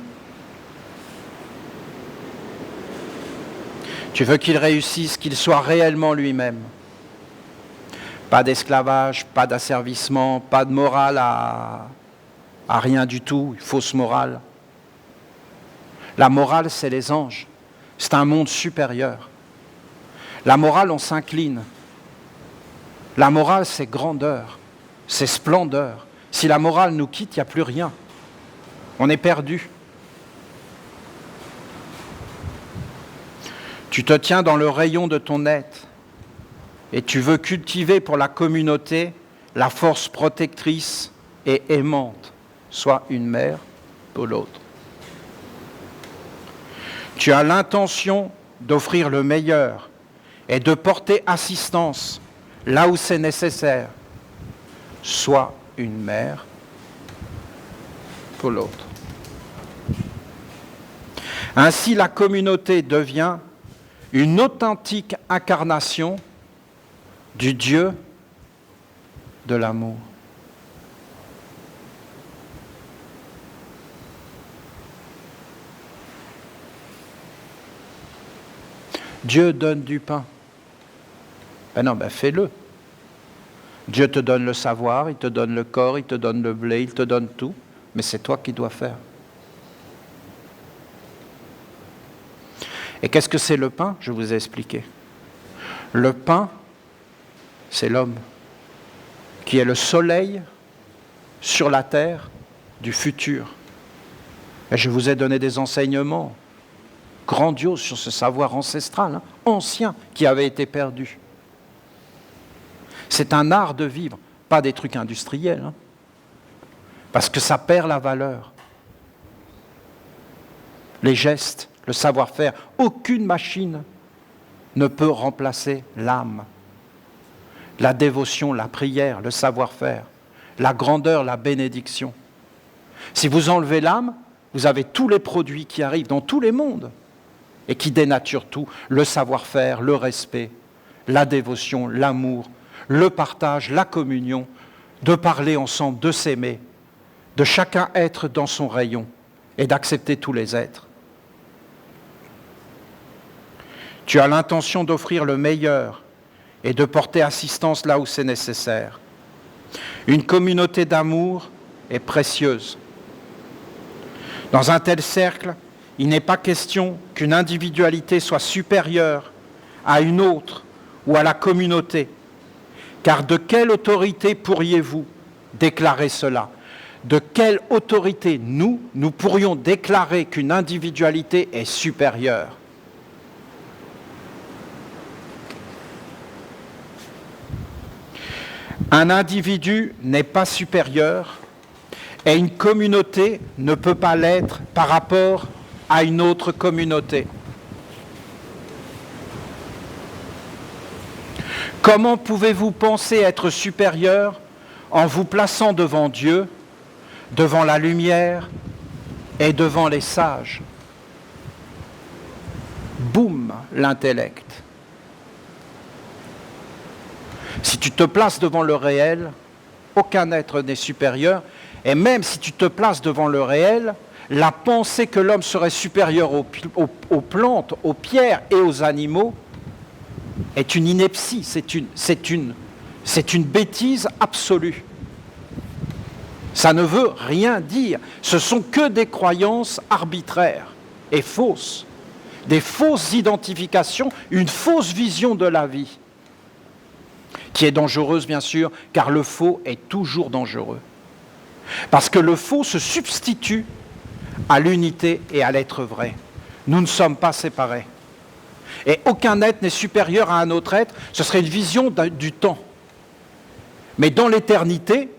Tu veux qu'il réussisse, qu'il soit réellement lui-même. Pas d'esclavage, pas d'asservissement, pas de morale à rien du tout, fausse morale. La morale, c'est les anges. C'est un monde supérieur. La morale, on s'incline. La morale, c'est grandeur, c'est splendeur. Si la morale nous quitte, il n'y a plus rien. On est perdu. Tu te tiens dans le rayon de ton être et tu veux cultiver pour la communauté la force protectrice et aimante, soit une mère pour l'autre. Tu as l'intention d'offrir le meilleur et de porter assistance là où c'est nécessaire, soit une mère pour l'autre. Ainsi, la communauté devient une authentique incarnation du Dieu de l'amour. Dieu donne du pain. Ben non, ben fais-le. Dieu te donne le savoir, il te donne le corps, il te donne le blé, il te donne tout, mais c'est toi qui dois faire. Et qu'est-ce que c'est le pain? Je vous ai expliqué. Le pain, c'est l'homme, qui est le soleil sur la terre du futur. Et je vous ai donné des enseignements grandioses sur ce savoir ancestral, ancien, qui avait été perdu. C'est un art de vivre, pas des trucs industriels, parce que ça perd la valeur. Les gestes, le savoir-faire, aucune machine ne peut remplacer l'âme. La dévotion, la prière, le savoir-faire, la grandeur, la bénédiction. Si vous enlevez l'âme, vous avez tous les produits qui arrivent dans tous les mondes et qui dénaturent tout, le savoir-faire, le respect, la dévotion, l'amour, le partage, la communion, de parler ensemble, de s'aimer, de chacun être dans son rayon et d'accepter tous les êtres. Tu as l'intention d'offrir le meilleur et de porter assistance là où c'est nécessaire. Une communauté d'amour est précieuse. Dans un tel cercle, il n'est pas question qu'une individualité soit supérieure à une autre ou à la communauté. Car de quelle autorité pourriez-vous déclarer cela? De quelle autorité nous pourrions déclarer qu'une individualité est supérieure? Un individu n'est pas supérieur et une communauté ne peut pas l'être par rapport à une autre communauté. Comment pouvez-vous penser être supérieur en vous plaçant devant Dieu, devant la lumière et devant les sages? Boum, l'intellect. Si tu te places devant le réel, aucun être n'est supérieur. Et même si tu te places devant le réel, la pensée que l'homme serait supérieur aux plantes, aux pierres et aux animaux est une ineptie, c'est une bêtise absolue. Ça ne veut rien dire. Ce sont que des croyances arbitraires et fausses. Des fausses identifications, une fausse vision de la vie, qui est dangereuse bien sûr, car le faux est toujours dangereux. Parce que le faux se substitue à l'unité et à l'être vrai. Nous ne sommes pas séparés. Et aucun être n'est supérieur à un autre être, ce serait une vision du temps. Mais dans l'éternité,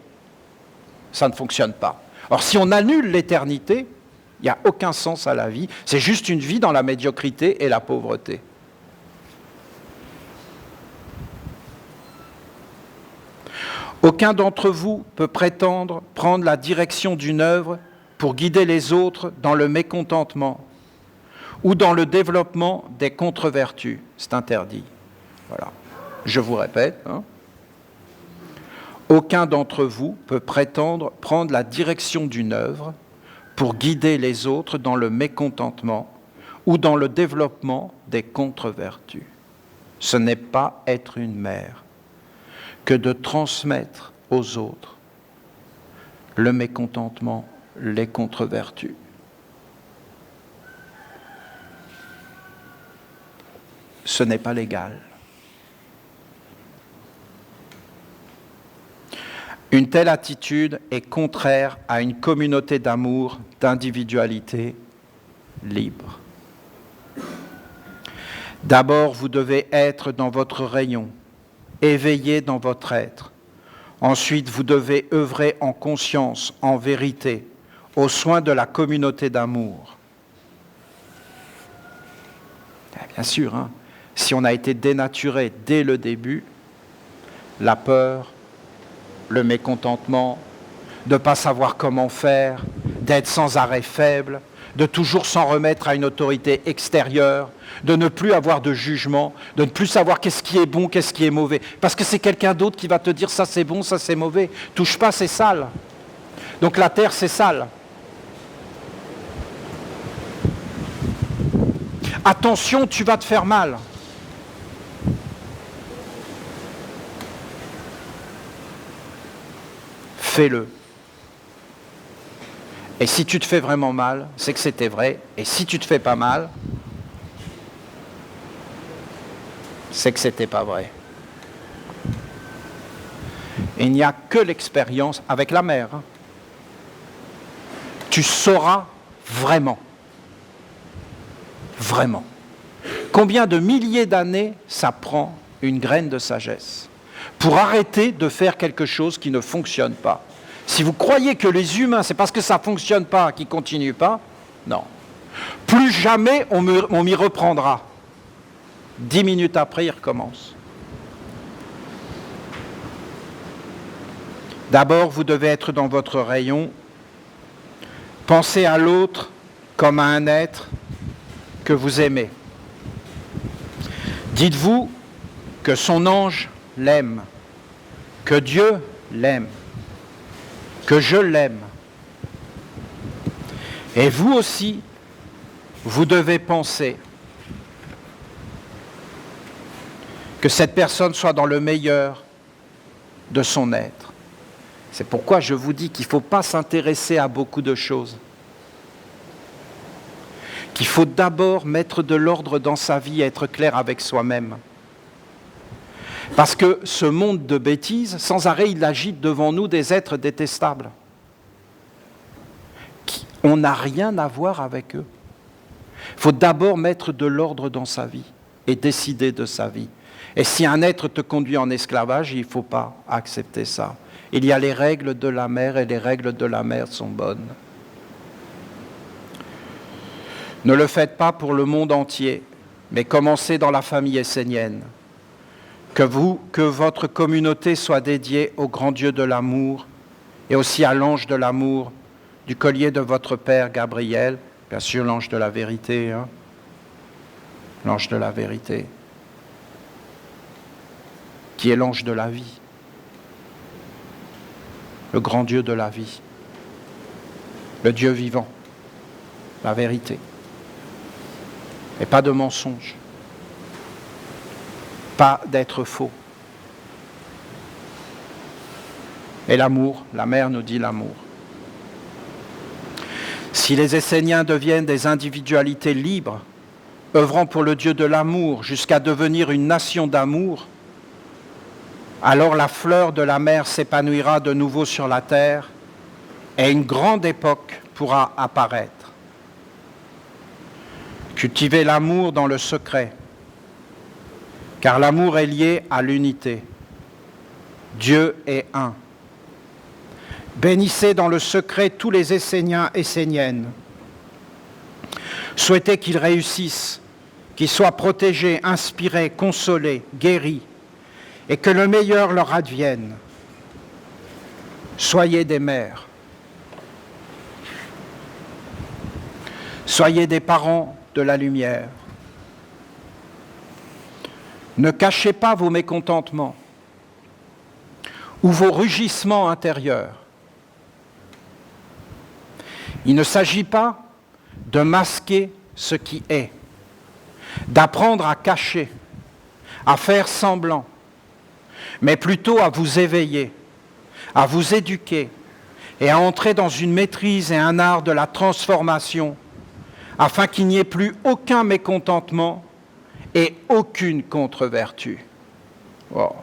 ça ne fonctionne pas. Or, si on annule l'éternité, il n'y a aucun sens à la vie, c'est juste une vie dans la médiocrité et la pauvreté. Aucun d'entre vous peut prétendre prendre la direction d'une œuvre pour guider les autres dans le mécontentement ou dans le développement des contre-vertus. C'est interdit. Voilà. Je vous répète. Aucun d'entre vous peut prétendre prendre la direction d'une œuvre pour guider les autres dans le mécontentement ou dans le développement des contre-vertus. Ce n'est pas être une mère que de transmettre aux autres le mécontentement, les contre-vertus. Ce n'est pas légal. Une telle attitude est contraire à une communauté d'amour, d'individualité libre. D'abord, vous devez être dans votre rayon, éveillé dans votre être. Ensuite, vous devez œuvrer en conscience, en vérité, aux soins de la communauté d'amour. Bien sûr, si on a été dénaturé dès le début, la peur, le mécontentement, de ne pas savoir comment faire, d'être sans arrêt faible, de toujours s'en remettre à une autorité extérieure, de ne plus avoir de jugement, de ne plus savoir qu'est-ce qui est bon, qu'est-ce qui est mauvais. Parce que c'est quelqu'un d'autre qui va te dire ça c'est bon, ça c'est mauvais. Touche pas, c'est sale. Donc la terre c'est sale. Attention, tu vas te faire mal. Fais-le. Et si tu te fais vraiment mal, c'est que c'était vrai. Et si tu te fais pas mal, c'est que c'était pas vrai. Et il n'y a que l'expérience avec la mer. Tu sauras vraiment. Vraiment. Combien de milliers d'années ça prend une graine de sagesse pour arrêter de faire quelque chose qui ne fonctionne pas. Si vous croyez que les humains, c'est parce que ça ne fonctionne pas qu'ils ne continuent pas, non. Plus jamais on m'y reprendra. 10 minutes après, il recommence. D'abord, vous devez être dans votre rayon. Pensez à l'autre comme à un être que vous aimez. Dites-vous que son ange l'aime, que Dieu l'aime, que je l'aime. Et vous aussi, vous devez penser que cette personne soit dans le meilleur de son être. C'est pourquoi je vous dis qu'il ne faut pas s'intéresser à beaucoup de choses. Qu'il faut d'abord mettre de l'ordre dans sa vie et être clair avec soi-même. Parce que ce monde de bêtises, sans arrêt, il agite devant nous des êtres détestables. On n'a rien à voir avec eux. Il faut d'abord mettre de l'ordre dans sa vie et décider de sa vie. Et si un être te conduit en esclavage, il ne faut pas accepter ça. Il y a les règles de la mère et les règles de la mère sont bonnes. Ne le faites pas pour le monde entier, mais commencez dans la famille essénienne. Que votre communauté soit dédiée au grand Dieu de l'amour et aussi à l'ange de l'amour du collier de votre père Gabriel, bien sûr l'ange de la vérité, l'ange de la vérité, qui est l'ange de la vie, le grand Dieu de la vie, le Dieu vivant, la vérité, et pas de mensonge. Pas d'être faux. Et l'amour, la mère nous dit l'amour. Si les Esséniens deviennent des individualités libres, œuvrant pour le Dieu de l'amour jusqu'à devenir une nation d'amour, alors la fleur de la mer s'épanouira de nouveau sur la terre et une grande époque pourra apparaître. Cultivez l'amour dans le secret, car l'amour est lié à l'unité. Dieu est un. Bénissez dans le secret tous les Esséniens et Esséniennes. Souhaitez qu'ils réussissent, qu'ils soient protégés, inspirés, consolés, guéris, et que le meilleur leur advienne. Soyez des mères. Soyez des parents de la lumière. Ne cachez pas vos mécontentements ou vos rugissements intérieurs. Il ne s'agit pas de masquer ce qui est, d'apprendre à cacher, à faire semblant, mais plutôt à vous éveiller, à vous éduquer et à entrer dans une maîtrise et un art de la transformation afin qu'il n'y ait plus aucun mécontentement et aucune contre-vertu. Oh,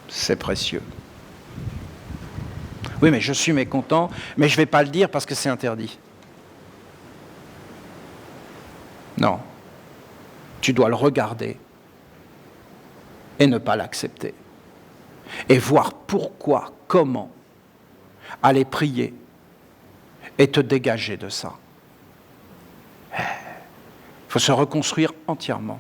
c'est précieux. Oui, mais je suis mécontent, mais je ne vais pas le dire parce que c'est interdit. Non, tu dois le regarder et ne pas l'accepter. Et voir pourquoi, comment, aller prier et te dégager de ça. Il faut se reconstruire entièrement.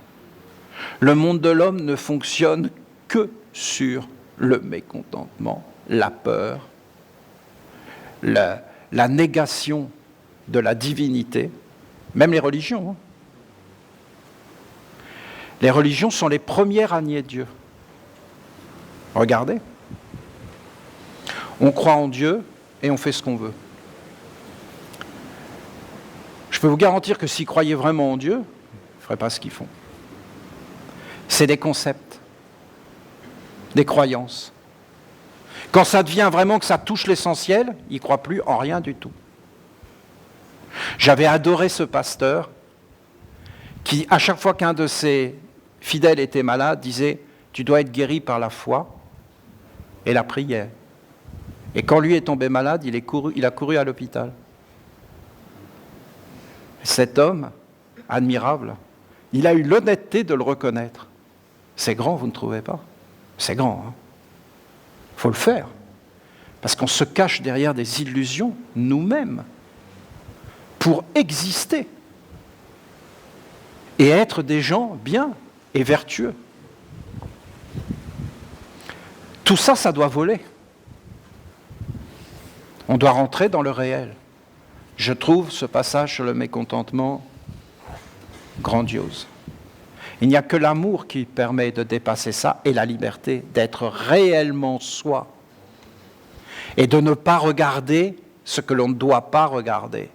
Le monde de l'homme ne fonctionne que sur le mécontentement, la peur, la négation de la divinité, même les religions. Hein. Les religions sont les premières à nier Dieu. Regardez. On croit en Dieu et on fait ce qu'on veut. Je peux vous garantir que s'ils croyaient vraiment en Dieu, ils ne feraient pas ce qu'ils font. C'est des concepts, des croyances. Quand ça devient vraiment que ça touche l'essentiel, ils ne croient plus en rien du tout. J'avais adoré ce pasteur qui, à chaque fois qu'un de ses fidèles était malade, disait « Tu dois être guéri par la foi et la prière ». Et quand lui est tombé malade, il a couru à l'hôpital. Cet homme, admirable, il a eu l'honnêteté de le reconnaître. C'est grand, vous ne trouvez pas? C'est grand, hein? Il faut le faire. Parce qu'on se cache derrière des illusions, nous-mêmes, pour exister et être des gens bien et vertueux. Tout ça, ça doit voler. On doit rentrer dans le réel. Je trouve ce passage sur le mécontentement grandiose. Il n'y a que l'amour qui permet de dépasser ça et la liberté d'être réellement soi et de ne pas regarder ce que l'on ne doit pas regarder.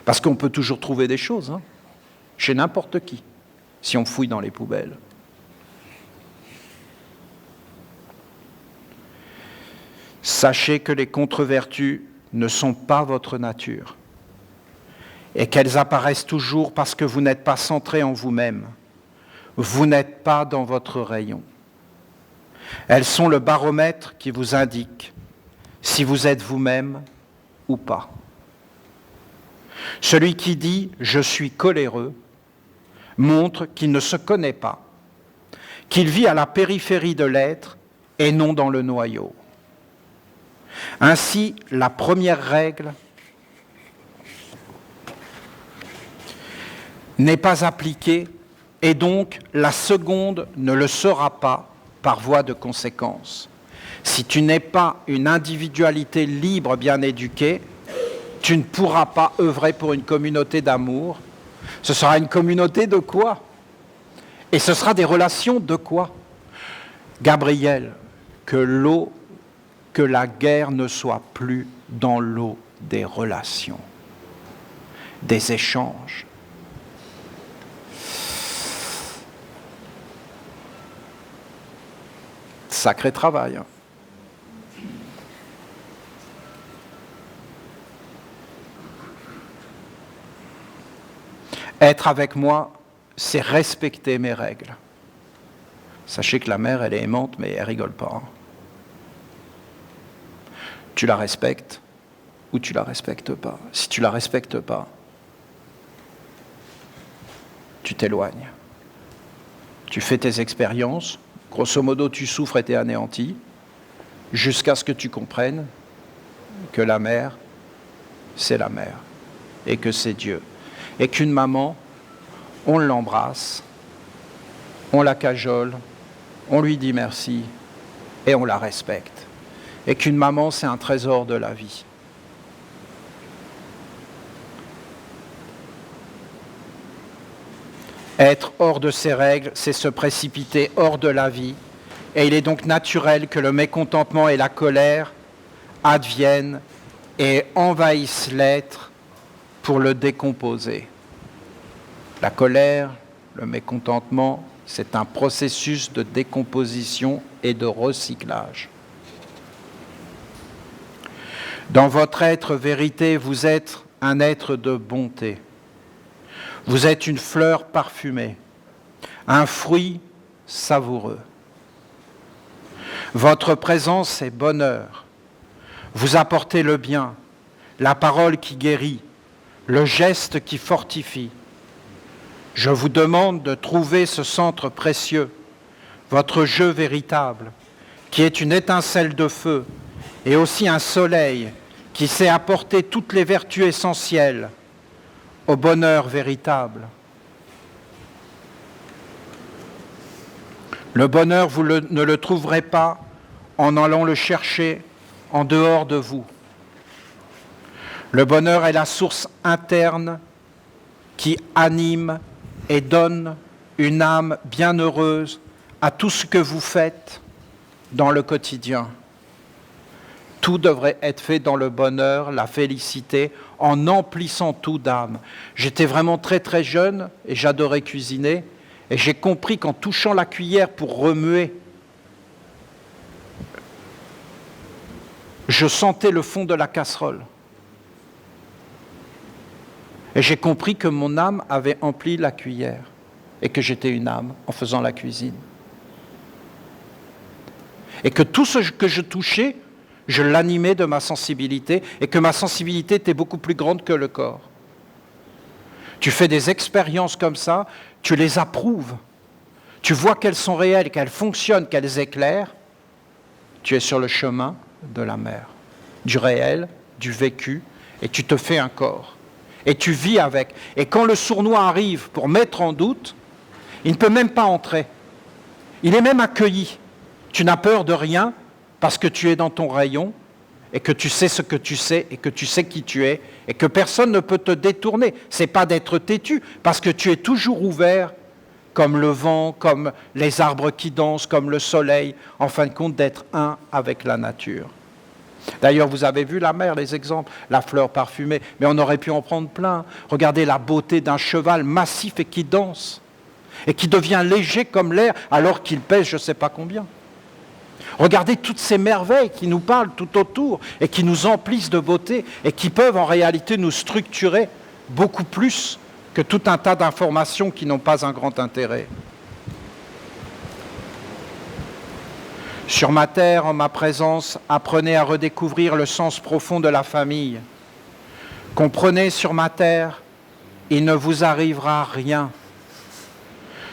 Parce qu'on peut toujours trouver des choses, hein, chez n'importe qui, si on fouille dans les poubelles. Sachez que les contre-vertus ne sont pas votre nature et qu'elles apparaissent toujours parce que vous n'êtes pas centré en vous-même. Vous n'êtes pas dans votre rayon. Elles sont le baromètre qui vous indique si vous êtes vous-même ou pas. Celui qui dit « je suis coléreux » montre qu'il ne se connaît pas, qu'il vit à la périphérie de l'être et non dans le noyau. Ainsi, la première règle n'est pas appliquée et donc la seconde ne le sera pas par voie de conséquence. Si tu n'es pas une individualité libre, bien éduquée, tu ne pourras pas œuvrer pour une communauté d'amour. Ce sera une communauté de quoi? Et ce sera des relations de quoi? Gabriel, que la guerre ne soit plus dans l'eau des relations, des échanges. Sacré travail. Être avec moi, c'est respecter mes règles. Sachez que la mère, elle est aimante, mais elle rigole pas. Tu la respectes ou tu la respectes pas. Si tu la respectes pas, tu t'éloignes. Tu fais tes expériences, grosso modo tu souffres et t'es anéanti, jusqu'à ce que tu comprennes que la mère, c'est la mère, et que c'est Dieu. Et qu'une maman, on l'embrasse, on la cajole, on lui dit merci, et on la respecte. Et qu'une maman, c'est un trésor de la vie. Être hors de ses règles, c'est se précipiter hors de la vie. Et il est donc naturel que le mécontentement et la colère adviennent et envahissent l'être pour le décomposer. La colère, le mécontentement, c'est un processus de décomposition et de recyclage. Dans votre être vérité, vous êtes un être de bonté. Vous êtes une fleur parfumée, un fruit savoureux. Votre présence est bonheur. Vous apportez le bien, la parole qui guérit, le geste qui fortifie. Je vous demande de trouver ce centre précieux, votre jeu véritable, qui est une étincelle de feu et aussi un soleil qui sait apporter toutes les vertus essentielles au bonheur véritable. Le bonheur, vous ne le trouverez pas en allant le chercher en dehors de vous. Le bonheur est la source interne qui anime et donne une âme bienheureuse à tout ce que vous faites dans le quotidien. Tout devrait être fait dans le bonheur, la félicité, en emplissant tout d'âme. J'étais vraiment très très jeune et j'adorais cuisiner. Et j'ai compris qu'en touchant la cuillère pour remuer, je sentais le fond de la casserole. Et j'ai compris que mon âme avait empli la cuillère et que j'étais une âme en faisant la cuisine. Et que tout ce que je touchais, je l'animais de ma sensibilité et que ma sensibilité était beaucoup plus grande que le corps. Tu fais des expériences comme ça, tu les approuves. Tu vois qu'elles sont réelles, qu'elles fonctionnent, qu'elles éclairent. Tu es sur le chemin de la mer, du réel, du vécu, et tu te fais un corps. Et tu vis avec. Et quand le sournois arrive pour mettre en doute, il ne peut même pas entrer. Il est même accueilli. Tu n'as peur de rien parce que tu es dans ton rayon et que tu sais ce que tu sais et que tu sais qui tu es et que personne ne peut te détourner. Ce n'est pas d'être têtu parce que tu es toujours ouvert comme le vent, comme les arbres qui dansent, comme le soleil, en fin de compte d'être un avec la nature. D'ailleurs, vous avez vu la mer, les exemples, la fleur parfumée, mais on aurait pu en prendre plein. Regardez la beauté d'un cheval massif et qui danse, et qui devient léger comme l'air alors qu'il pèse je ne sais pas combien. Regardez toutes ces merveilles qui nous parlent tout autour et qui nous emplissent de beauté et qui peuvent en réalité nous structurer beaucoup plus que tout un tas d'informations qui n'ont pas un grand intérêt. Sur ma terre, en ma présence, apprenez à redécouvrir le sens profond de la famille. Comprenez sur ma terre, il ne vous arrivera rien.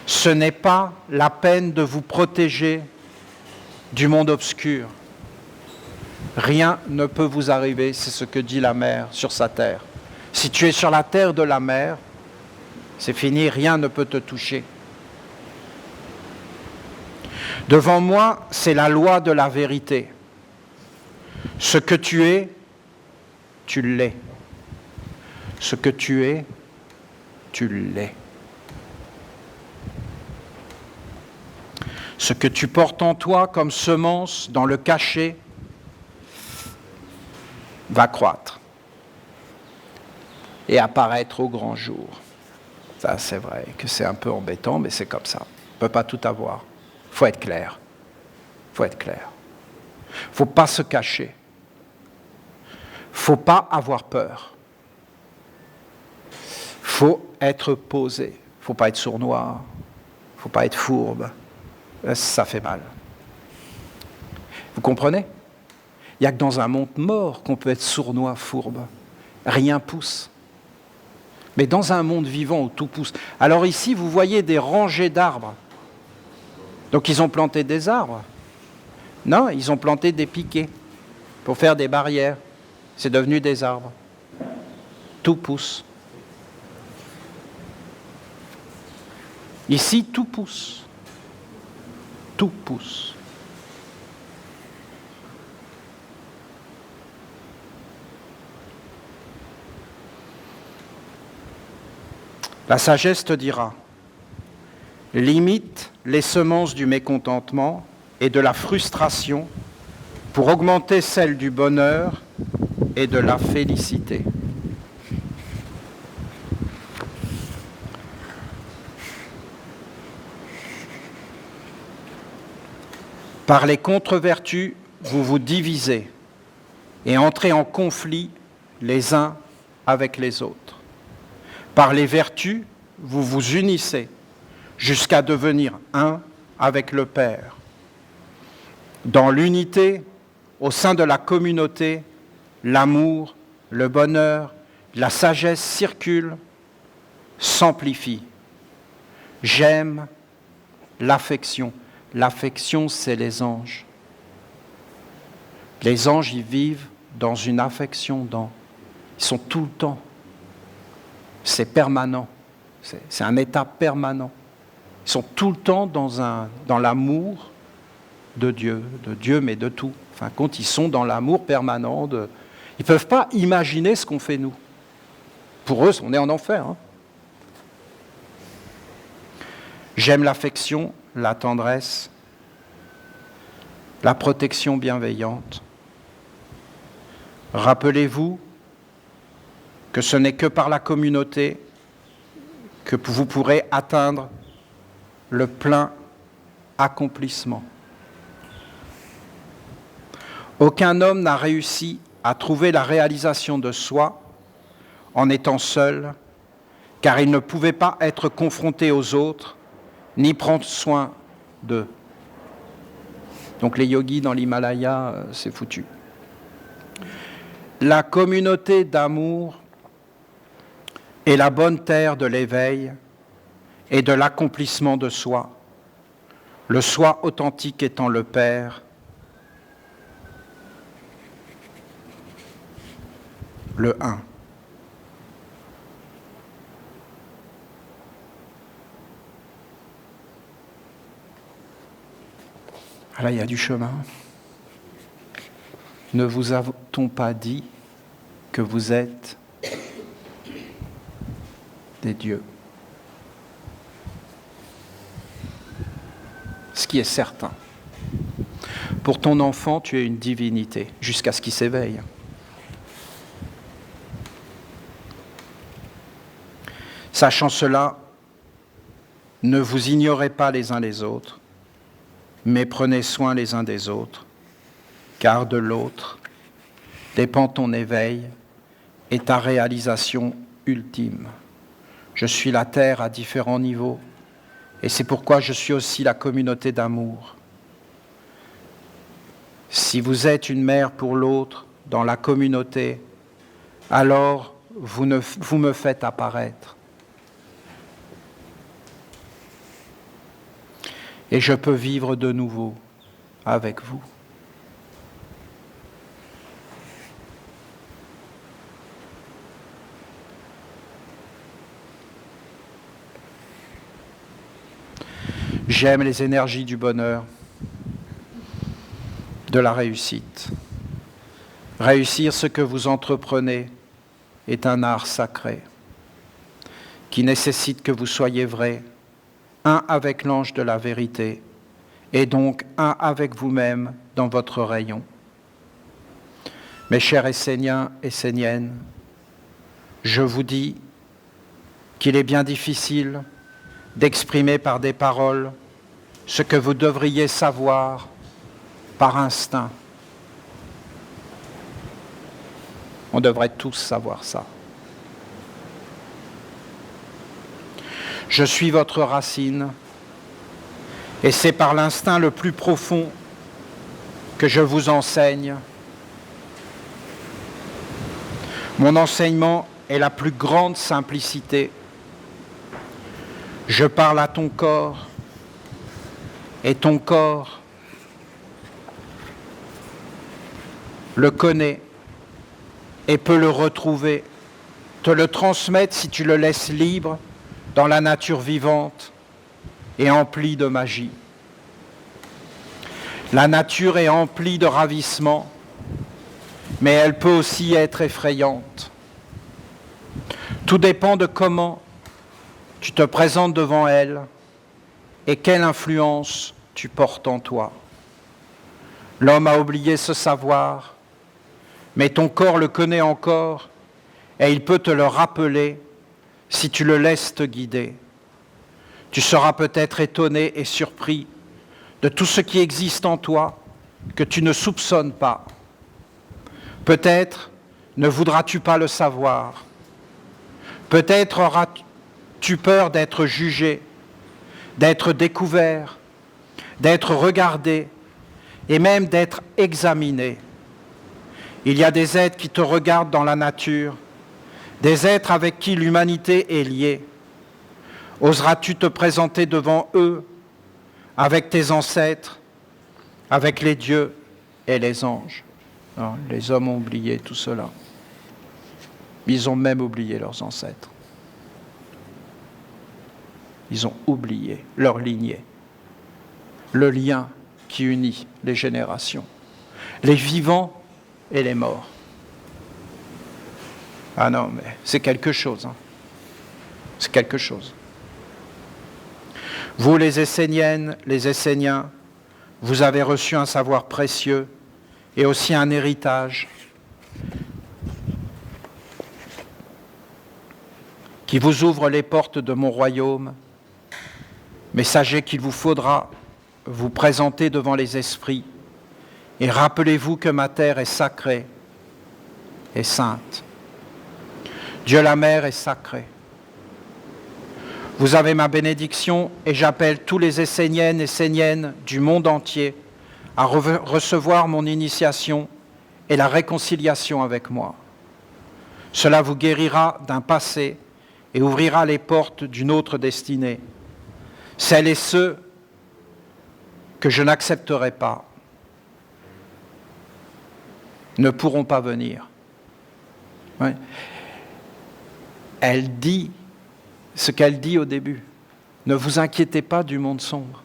Ce n'est pas la peine de vous protéger du monde obscur. Rien ne peut vous arriver, c'est ce que dit la mer sur sa terre. Si tu es sur la terre de la mer, c'est fini, rien ne peut te toucher. Devant moi, c'est la loi de la vérité. Ce que tu es, tu l'es. Ce que tu es, tu l'es. Ce que tu portes en toi comme semence dans le cachet va croître et apparaître au grand jour. Ça, c'est vrai que c'est un peu embêtant, mais c'est comme ça. On ne peut pas tout avoir. Il faut être clair. Il faut être clair. Il ne faut pas se cacher. Il ne faut pas avoir peur. Il faut être posé. Il ne faut pas être sournois. Il ne faut pas être fourbe. Ça fait mal. Vous comprenez ? Il n'y a que dans un monde mort qu'on peut être sournois, fourbe. Rien pousse. Mais dans un monde vivant où tout pousse. Alors ici, vous voyez des rangées d'arbres. Donc ils ont planté des arbres. Non, ils ont planté des piquets pour faire des barrières. C'est devenu des arbres. Tout pousse. Ici, tout pousse. Tout pousse. La sagesse te dira, limite les semences du mécontentement et de la frustration pour augmenter celles du bonheur et de la félicité. Par les contre-vertus, vous vous divisez et entrez en conflit les uns avec les autres. Par les vertus, vous vous unissez jusqu'à devenir un avec le Père. Dans l'unité, au sein de la communauté, l'amour, le bonheur, la sagesse circulent, s'amplifient. J'aime l'affection. L'affection, c'est les anges. Les anges, ils vivent dans une affection, ils sont tout le temps. C'est permanent. C'est un état permanent. Ils sont tout le temps dans l'amour de Dieu, mais de tout. Enfin, quand ils sont dans l'amour permanent, ils ne peuvent pas imaginer ce qu'on fait nous. Pour eux, on est en enfer. Hein. J'aime l'affection, la tendresse, la protection bienveillante. Rappelez-vous que ce n'est que par la communauté que vous pourrez atteindre le plein accomplissement. Aucun homme n'a réussi à trouver la réalisation de soi en étant seul, car il ne pouvait pas être confronté aux autres, ni prendre soin d'eux. Donc les yogis dans l'Himalaya, c'est foutu. La communauté d'amour est la bonne terre de l'éveil et de l'accomplissement de soi, le soi authentique étant le Père, le un. Là, il y a du chemin. Ne vous a-t-on pas dit que vous êtes des dieux? Ce qui est certain. Pour ton enfant, tu es une divinité, jusqu'à ce qu'il s'éveille. Sachant cela, ne vous ignorez pas les uns les autres, mais prenez soin les uns des autres, car de l'autre dépend ton éveil et ta réalisation ultime. Je suis la terre à différents niveaux, et c'est pourquoi je suis aussi la communauté d'amour. Si vous êtes une mère pour l'autre dans la communauté, alors vous me faites apparaître. Et je peux vivre de nouveau avec vous. J'aime les énergies du bonheur, de la réussite. Réussir ce que vous entreprenez est un art sacré qui nécessite que vous soyez vrai, un avec l'ange de la vérité, et donc un avec vous-même dans votre rayon. Mes chers Esséniens et Esséniennes, je vous dis qu'il est bien difficile d'exprimer par des paroles ce que vous devriez savoir par instinct. On devrait tous savoir ça. Je suis votre racine, et c'est par l'instinct le plus profond que je vous enseigne. Mon enseignement est la plus grande simplicité. Je parle à ton corps, et ton corps le connaît et peut le retrouver, te le transmettre si tu le laisses libre dans la nature vivante et emplie de magie. La nature est emplie de ravissement, mais elle peut aussi être effrayante. Tout dépend de comment tu te présentes devant elle et quelle influence tu portes en toi. L'homme a oublié ce savoir, mais ton corps le connaît encore et il peut te le rappeler si tu le laisses te guider. Tu seras peut-être étonné et surpris de tout ce qui existe en toi que tu ne soupçonnes pas. Peut-être ne voudras-tu pas le savoir. Peut-être auras-tu peur d'être jugé, d'être découvert, d'être regardé et même d'être examiné. Il y a des êtres qui te regardent dans la nature, des êtres avec qui l'humanité est liée. Oseras-tu te présenter devant eux avec tes ancêtres, avec les dieux et les anges? Non, les hommes ont oublié tout cela. Ils ont même oublié leurs ancêtres. Ils ont oublié leur lignée, le lien qui unit les générations, les vivants et les morts. Ah non, mais c'est quelque chose. Hein. C'est quelque chose. Vous, les Esséniennes, les Esséniens, vous avez reçu un savoir précieux et aussi un héritage qui vous ouvre les portes de mon royaume. Mais sachez qu'il vous faudra vous présenter devant les esprits et rappelez-vous que ma terre est sacrée et sainte. Dieu la Mère est sacré. Vous avez ma bénédiction et j'appelle tous les Esséniennes et Esséniennes du monde entier à recevoir mon initiation et la réconciliation avec moi. Cela vous guérira d'un passé et ouvrira les portes d'une autre destinée. Celles et ceux que je n'accepterai pas ne pourront pas venir. Ouais. Elle dit ce qu'elle dit au début. Ne vous inquiétez pas du monde sombre.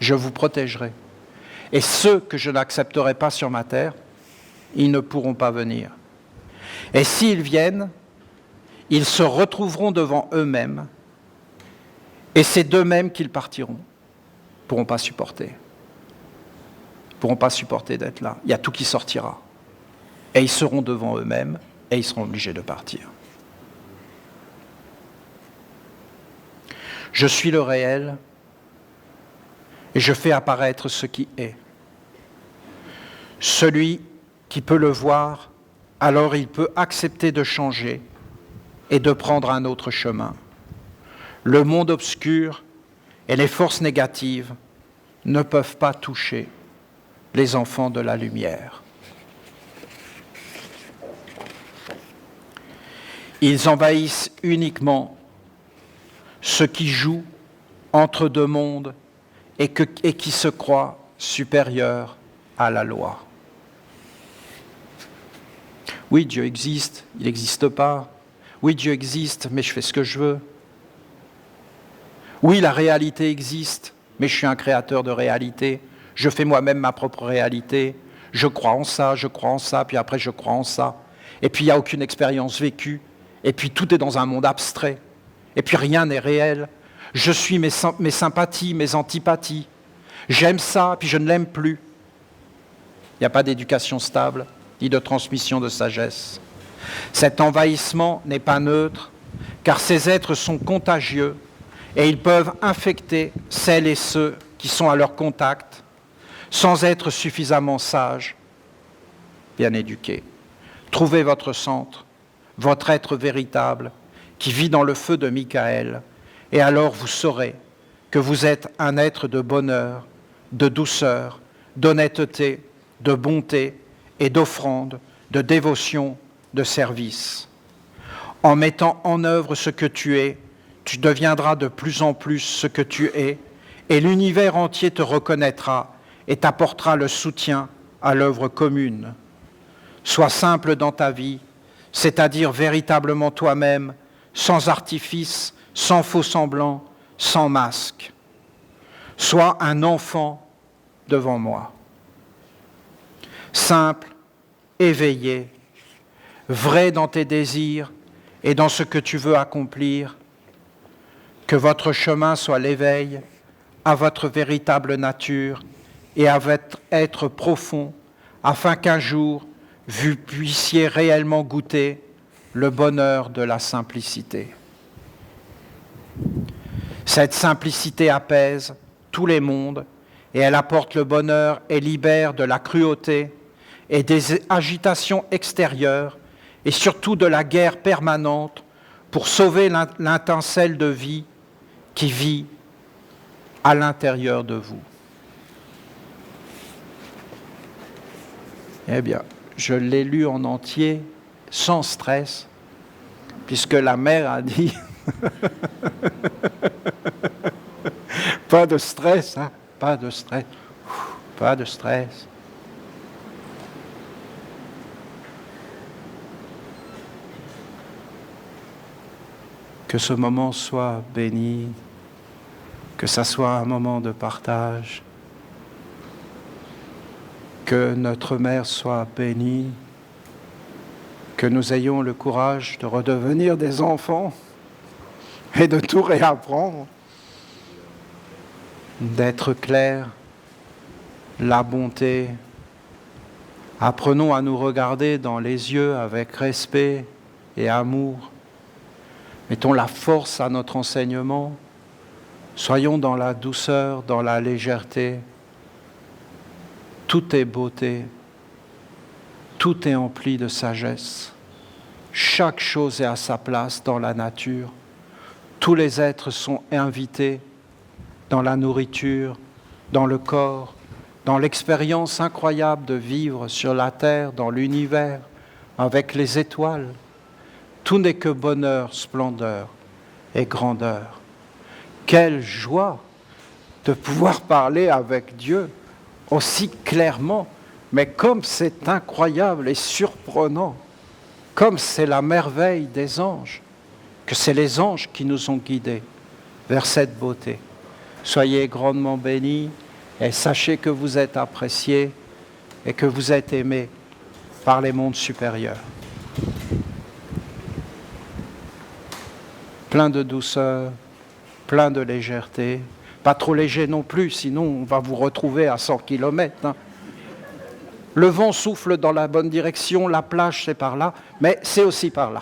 Je vous protégerai. Et ceux que je n'accepterai pas sur ma terre, ils ne pourront pas venir. Et s'ils viennent, ils se retrouveront devant eux-mêmes, et c'est d'eux-mêmes qu'ils partiront. Ils ne pourront pas supporter. Ils ne pourront pas supporter d'être là. Il y a tout qui sortira. Et ils seront devant eux-mêmes, et ils seront obligés de partir. Je suis le réel, et je fais apparaître ce qui est. Celui qui peut le voir, alors il peut accepter de changer et de prendre un autre chemin. Le monde obscur et les forces négatives ne peuvent pas toucher les enfants de la lumière. Ils envahissent uniquement ceux qui jouent entre deux mondes et qui se croient supérieurs à la loi. Oui, Dieu existe, il n'existe pas. Oui, Dieu existe, mais je fais ce que je veux. Oui, la réalité existe, mais je suis un créateur de réalité. Je fais moi-même ma propre réalité. Je crois en ça, puis après je crois en ça. Et puis il n'y a aucune expérience vécue. Et puis tout est dans un monde abstrait. Et puis rien n'est réel. Je suis mes sympathies, mes antipathies. J'aime ça, puis je ne l'aime plus. Il n'y a pas d'éducation stable, ni de transmission de sagesse. Cet envahissement n'est pas neutre, car ces êtres sont contagieux et ils peuvent infecter celles et ceux qui sont à leur contact sans être suffisamment sages, bien éduqués. Trouvez votre centre, votre être véritable qui vit dans le feu de Michael, et alors vous saurez que vous êtes un être de bonheur, de douceur, d'honnêteté, de bonté et d'offrande, de dévotion, de service. En mettant en œuvre ce que tu es, tu deviendras de plus en plus ce que tu es, et l'univers entier te reconnaîtra et t'apportera le soutien à l'œuvre commune. Sois simple dans ta vie, c'est-à-dire véritablement toi-même, sans artifice, sans faux semblant, sans masque. Sois un enfant devant moi. Simple, éveillé, vrai dans tes désirs et dans ce que tu veux accomplir, Que votre chemin soit l'éveil à votre véritable nature et à votre être profond, afin qu'un jour, vous puissiez réellement goûter le bonheur de la simplicité. Cette simplicité apaise tous les mondes et elle apporte le bonheur et libère de la cruauté et des agitations extérieures et surtout de la guerre permanente pour sauver l'étincelle de vie qui vit à l'intérieur de vous. Eh bien, je l'ai lu en entier, sans stress, puisque la mère a dit pas de stress, hein, pas de stress, pas de stress. Que ce moment soit béni, que ça soit un moment de partage, que notre mère soit bénie, que nous ayons le courage de redevenir des enfants et de tout réapprendre, d'être clairs, la bonté. Apprenons à nous regarder dans les yeux avec respect et amour. Mettons la force à notre enseignement. Soyons dans la douceur, dans la légèreté. Tout est beauté. Tout est empli de sagesse. Chaque chose est à sa place dans la nature. Tous les êtres sont invités dans la nourriture, dans le corps, dans l'expérience incroyable de vivre sur la terre, dans l'univers, avec les étoiles. Tout n'est que bonheur, splendeur et grandeur. Quelle joie de pouvoir parler avec Dieu aussi clairement, mais comme c'est incroyable et surprenant, comme c'est la merveille des anges, que c'est les anges qui nous ont guidés vers cette beauté. Soyez grandement bénis et sachez que vous êtes appréciés et que vous êtes aimés par les mondes supérieurs. Plein de douceur, plein de légèreté, pas trop léger non plus, sinon on va vous retrouver à 100 km. Hein. Le vent souffle dans la bonne direction, la plage c'est par là, mais c'est aussi par là.